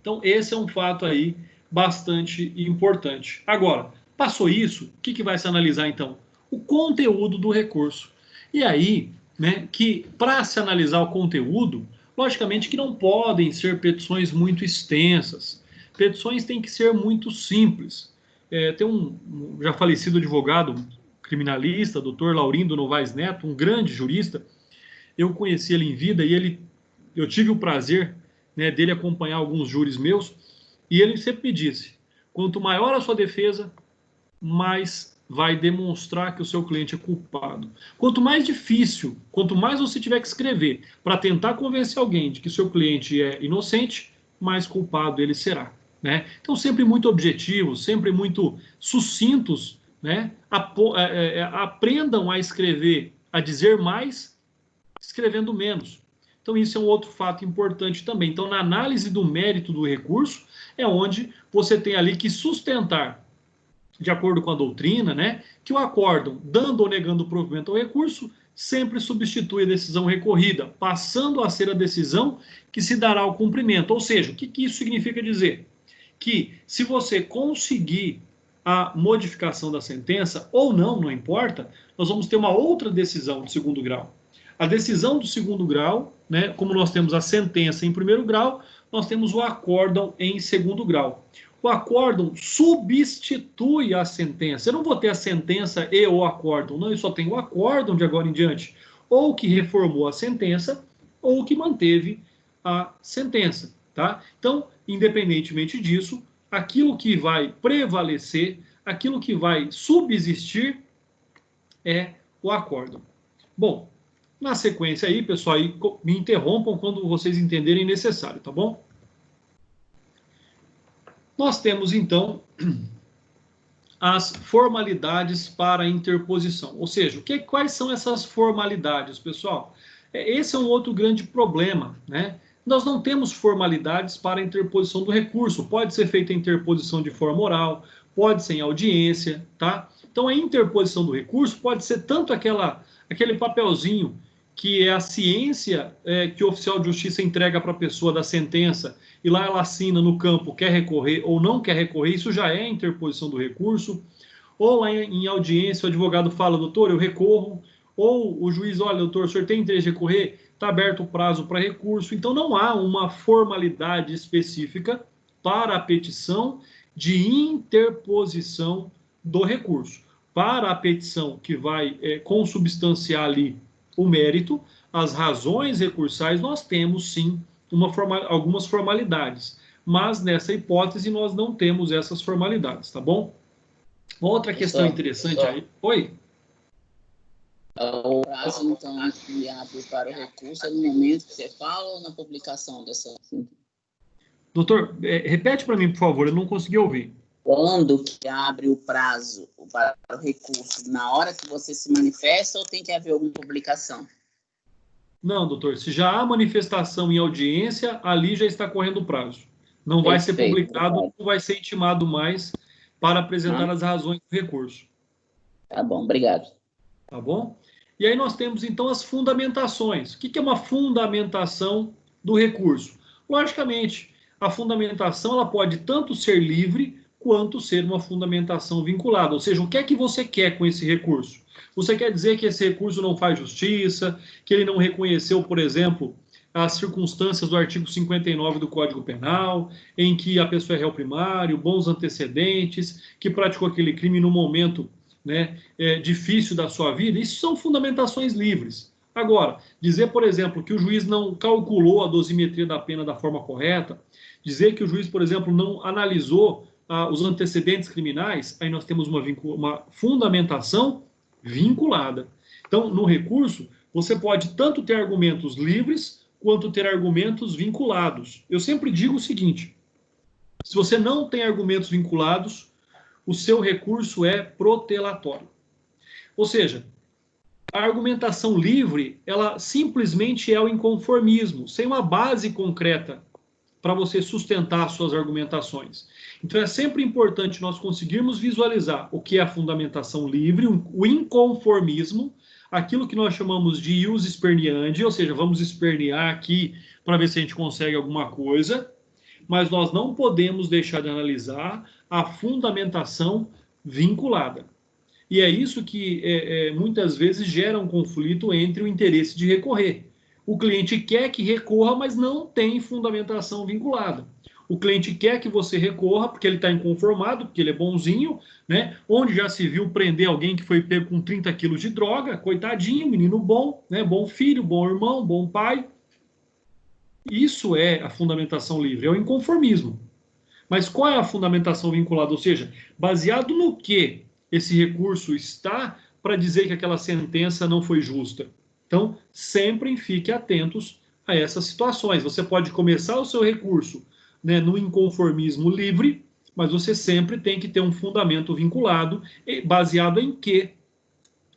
Então, esse é um fato aí bastante importante. Agora, passou isso, o que vai se analisar então? O conteúdo do recurso. E aí, né, que para se analisar o conteúdo, logicamente que não podem ser petições muito extensas. Petições têm que ser muito simples. Tem um já falecido advogado criminalista, doutor Laurindo Novaes Neto, um grande jurista. Eu conheci ele em vida e eu tive o prazer, né, dele acompanhar alguns júris meus, e ele sempre me disse, quanto maior a sua defesa, mais vai demonstrar que o seu cliente é culpado. Quanto mais difícil, quanto mais você tiver que escrever para tentar convencer alguém de que o seu cliente é inocente, mais culpado ele será. Né? Então, sempre muito objetivos, sempre muito sucintos, né? Aprendam a escrever, a dizer mais, escrevendo menos. Então, isso é um outro fato importante também. Então, na análise do mérito do recurso, é onde você tem ali que sustentar, de acordo com a doutrina, né, que o acórdão, dando ou negando o provimento ao recurso, sempre substitui a decisão recorrida, passando a ser a decisão que se dará ao cumprimento. Ou seja, o que isso significa dizer? Que se você conseguir a modificação da sentença, ou não importa, nós vamos ter uma outra decisão de segundo grau. A decisão do segundo grau, né, como nós temos a sentença em primeiro grau, nós temos o acórdão em segundo grau. O acórdão substitui a sentença. Eu não vou ter a sentença e o acórdão, não, eu só tenho o acórdão de agora em diante, ou que reformou a sentença, ou que manteve a sentença. Tá? Então, independentemente disso, aquilo que vai prevalecer, aquilo que vai subsistir é o acórdão. Bom, na sequência aí, pessoal, aí, me interrompam quando vocês entenderem necessário, tá bom? Nós temos, então, as formalidades para a interposição. Ou seja, quais são essas formalidades, pessoal? Esse é um outro grande problema, né? Nós não temos formalidades para a interposição do recurso. Pode ser feita a interposição de forma oral, pode ser em audiência, tá? Então, a interposição do recurso pode ser tanto aquele papelzinho que é a ciência que o oficial de justiça entrega para a pessoa da sentença, e lá ela assina no campo, quer recorrer ou não quer recorrer, isso já é a interposição do recurso. ou lá em audiência o advogado fala, doutor, eu recorro, ou o juiz, olha, doutor, o senhor tem interesse em recorrer? Está aberto o prazo para recurso. Então, não há uma formalidade específica para a petição de interposição do recurso. Para a petição que vai consubstanciar ali o mérito, as razões recursais, nós temos sim algumas formalidades, mas nessa hipótese nós não temos essas formalidades, tá bom? Outra questão interessante aí. Oi? O prazo, então, que abre para o recurso é no momento que você fala ou na publicação dessa... Doutor, repete para mim, por favor, eu não consegui ouvir. Quando que abre o prazo para o recurso? Na hora que você se manifesta ou tem que haver alguma publicação? Não, doutor, se já há manifestação em audiência, ali já está correndo o prazo. Não vai ser publicado, não vai ser intimado mais para apresentar as razões do recurso. Tá bom, obrigado. Tá bom? E aí nós temos, então, as fundamentações. O que é uma fundamentação do recurso? Logicamente, a fundamentação ela pode tanto ser livre quanto ser uma fundamentação vinculada. Ou seja, o que é que você quer com esse recurso? Você quer dizer que esse recurso não faz justiça, que ele não reconheceu, por exemplo, as circunstâncias do artigo 59 do Código Penal, em que a pessoa é réu primário, bons antecedentes, que praticou aquele crime no momento, né, difícil da sua vida? Isso são fundamentações livres. Agora, dizer, por exemplo, que o juiz não calculou a dosimetria da pena da forma correta, dizer que o juiz, por exemplo, não analisou os antecedentes criminais, aí nós temos uma fundamentação vinculada. Então, no recurso, você pode tanto ter argumentos livres, quanto ter argumentos vinculados. Eu sempre digo o seguinte, se você não tem argumentos vinculados, o seu recurso é protelatório. Ou seja, a argumentação livre, ela simplesmente é o inconformismo, sem uma base concreta para você sustentar suas argumentações. Então, é sempre importante nós conseguirmos visualizar o que é a fundamentação livre, o inconformismo, aquilo que nós chamamos de ius esperneandi, ou seja, vamos espernear aqui para ver se a gente consegue alguma coisa, mas nós não podemos deixar de analisar a fundamentação vinculada. E é isso que muitas vezes gera um conflito entre o interesse de recorrer. O cliente quer que recorra, mas não tem fundamentação vinculada. O cliente quer que você recorra porque ele está inconformado, porque ele é bonzinho, né? Onde já se viu prender alguém que foi pego com 30 quilos de droga, coitadinho, menino bom, né? Bom filho, bom irmão, bom pai. Isso é a fundamentação livre, é o inconformismo. Mas qual é a fundamentação vinculada? Ou seja, baseado no que esse recurso está para dizer que aquela sentença não foi justa. Então, sempre fique atentos a essas situações. Você pode começar o seu recurso, né, no inconformismo livre, mas você sempre tem que ter um fundamento vinculado, baseado em que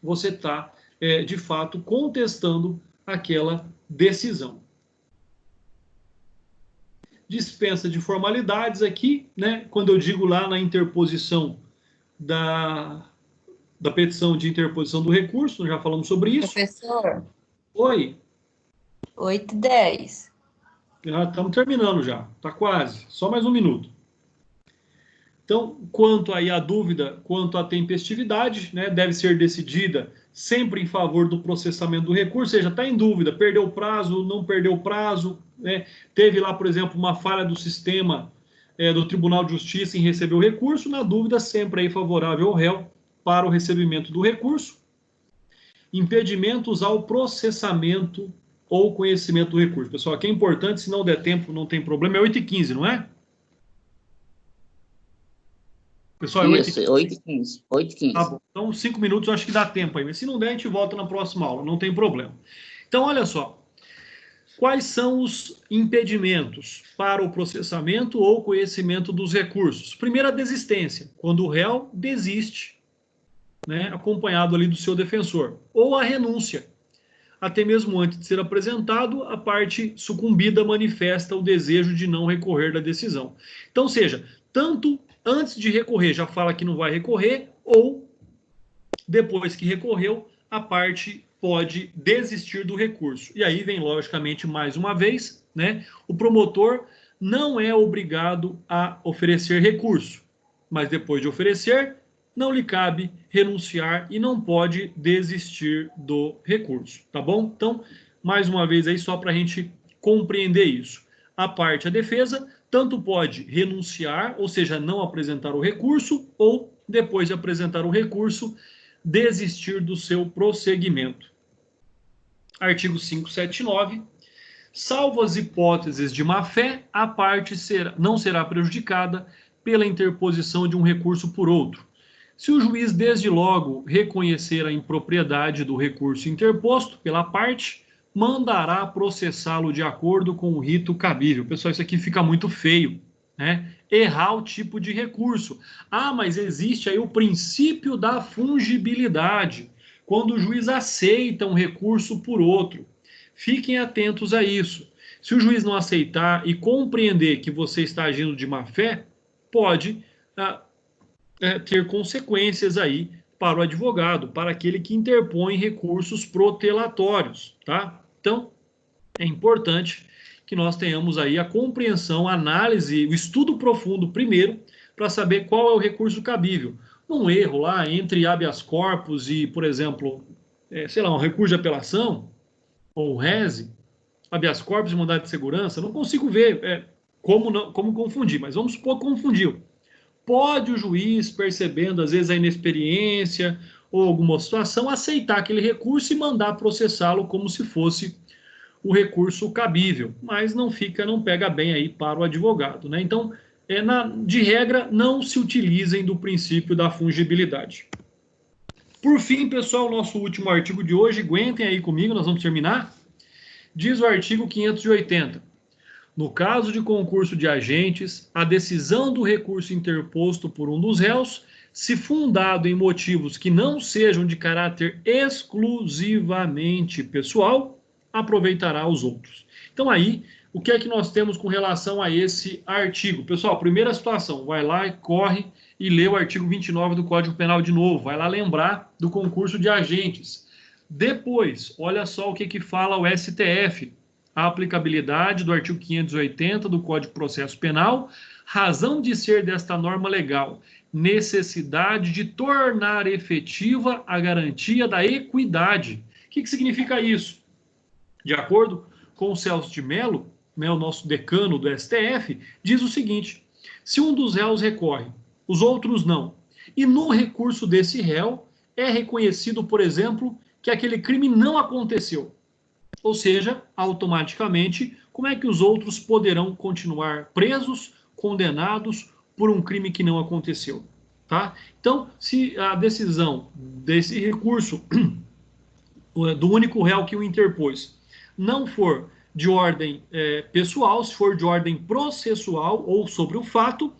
você está, de fato, contestando aquela decisão. Dispensa de formalidades aqui, né, quando eu digo lá na interposição da petição de interposição do recurso, nós já falamos sobre isso. Professor? Oi. 8h10. Já estamos terminando já, está quase, só mais um minuto. Então, quanto aí à dúvida, quanto à tempestividade, né, deve ser decidida sempre em favor do processamento do recurso, ou seja, está em dúvida, perdeu o prazo, não perdeu o prazo, né, teve lá, por exemplo, uma falha do sistema do Tribunal de Justiça em receber o recurso, na dúvida, sempre aí favorável ao réu para o recebimento do recurso. Impedimentos ao processamento ou conhecimento do recurso. Pessoal, aqui é importante, se não der tempo, não tem problema, é 8h15, não é? Pessoal, é 8h15. 8h15. Tá bom, então 5 minutos eu acho que dá tempo aí, mas se não der, a gente volta na próxima aula, não tem problema. Então, olha só, quais são os impedimentos para o processamento ou conhecimento dos recursos? Primeiro, a desistência, quando o réu desiste, né, acompanhado ali do seu defensor, ou a renúncia. Até mesmo antes de ser apresentado, a parte sucumbida manifesta o desejo de não recorrer da decisão. Então, seja, tanto antes de recorrer já fala que não vai recorrer, ou depois que recorreu, a parte pode desistir do recurso. E aí vem, logicamente, mais uma vez, né, o promotor não é obrigado a oferecer recurso, mas depois de oferecer, não lhe cabe renunciar e não pode desistir do recurso, tá bom? Então, mais uma vez aí, só para a gente compreender isso. A defesa, tanto pode renunciar, ou seja, não apresentar o recurso, ou, depois de apresentar o recurso, desistir do seu prosseguimento. Artigo 579. Salvo as hipóteses de má-fé, a parte não será prejudicada pela interposição de um recurso por outro. Se o juiz, desde logo, reconhecer a impropriedade do recurso interposto pela parte, mandará processá-lo de acordo com o rito cabível. Pessoal, isso aqui fica muito feio, né? Errar o tipo de recurso. Ah, mas existe aí o princípio da fungibilidade, quando o juiz aceita um recurso por outro. Fiquem atentos a isso. Se o juiz não aceitar e compreender que você está agindo de má fé, pode ter consequências aí para o advogado, para aquele que interpõe recursos protelatórios, tá? Então, é importante que nós tenhamos aí a compreensão, a análise, o estudo profundo primeiro, para saber qual é o recurso cabível. Um erro lá entre habeas corpus e, por exemplo, sei lá, um recurso de apelação, ou rese, habeas corpus e mandado de segurança, não consigo ver como confundir, mas vamos supor que confundiu. Pode o juiz, percebendo às vezes a inexperiência ou alguma situação, aceitar aquele recurso e mandar processá-lo como se fosse o recurso cabível, mas não pega bem aí para o advogado, né? Então, de regra, não se utilizem do princípio da fungibilidade. Por fim, pessoal, nosso último artigo de hoje, aguentem aí comigo, nós vamos terminar. Diz o artigo 580. No caso de concurso de agentes, a decisão do recurso interposto por um dos réus, se fundado em motivos que não sejam de caráter exclusivamente pessoal, aproveitará os outros. Então aí, o que é que nós temos com relação a esse artigo? Pessoal, primeira situação, vai lá e corre e lê o artigo 29 do Código Penal de novo, vai lá lembrar do concurso de agentes. Depois, olha só o que fala o STF, a aplicabilidade do artigo 580 do Código de Processo Penal, razão de ser desta norma legal, necessidade de tornar efetiva a garantia da equidade. O que significa isso? De acordo com o Celso de Mello, o nosso decano do STF, diz o seguinte: se um dos réus recorre, os outros não, e no recurso desse réu é reconhecido, por exemplo, que aquele crime não aconteceu, ou seja, automaticamente, como é que os outros poderão continuar presos, condenados por um crime que não aconteceu? Tá? Então, se a decisão desse recurso do único réu que o interpôs não for de ordem pessoal, se for de ordem processual ou sobre o fato,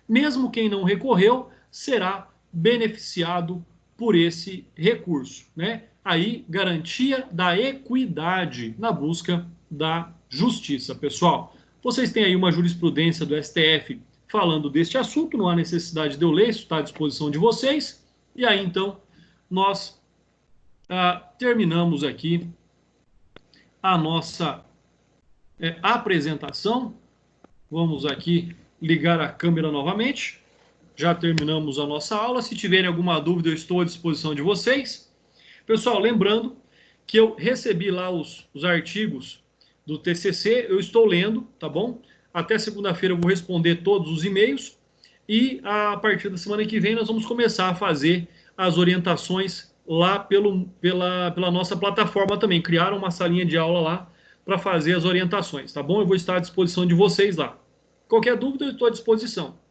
mesmo quem não recorreu será beneficiado por esse recurso, né? Aí, garantia da equidade na busca da justiça, pessoal. Vocês têm aí uma jurisprudência do STF falando deste assunto, não há necessidade de eu ler, isso está à disposição de vocês. E aí, então, nós terminamos aqui a nossa apresentação. Vamos aqui ligar a câmera novamente. Já terminamos a nossa aula. Se tiverem alguma dúvida, eu estou à disposição de vocês. Pessoal, lembrando que eu recebi lá os artigos do TCC, eu estou lendo, tá bom? Até segunda-feira eu vou responder todos os e-mails e a partir da semana que vem nós vamos começar a fazer as orientações lá pela nossa plataforma também. Criaram uma salinha de aula lá para fazer as orientações, tá bom? Eu vou estar à disposição de vocês lá. Qualquer dúvida, eu estou à disposição.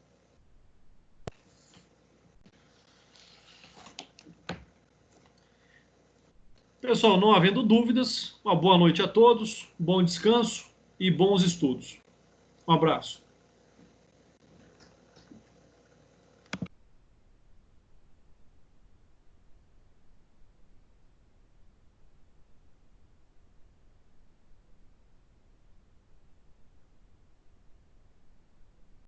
Pessoal, não havendo dúvidas, uma boa noite a todos, bom descanso e bons estudos. Um abraço.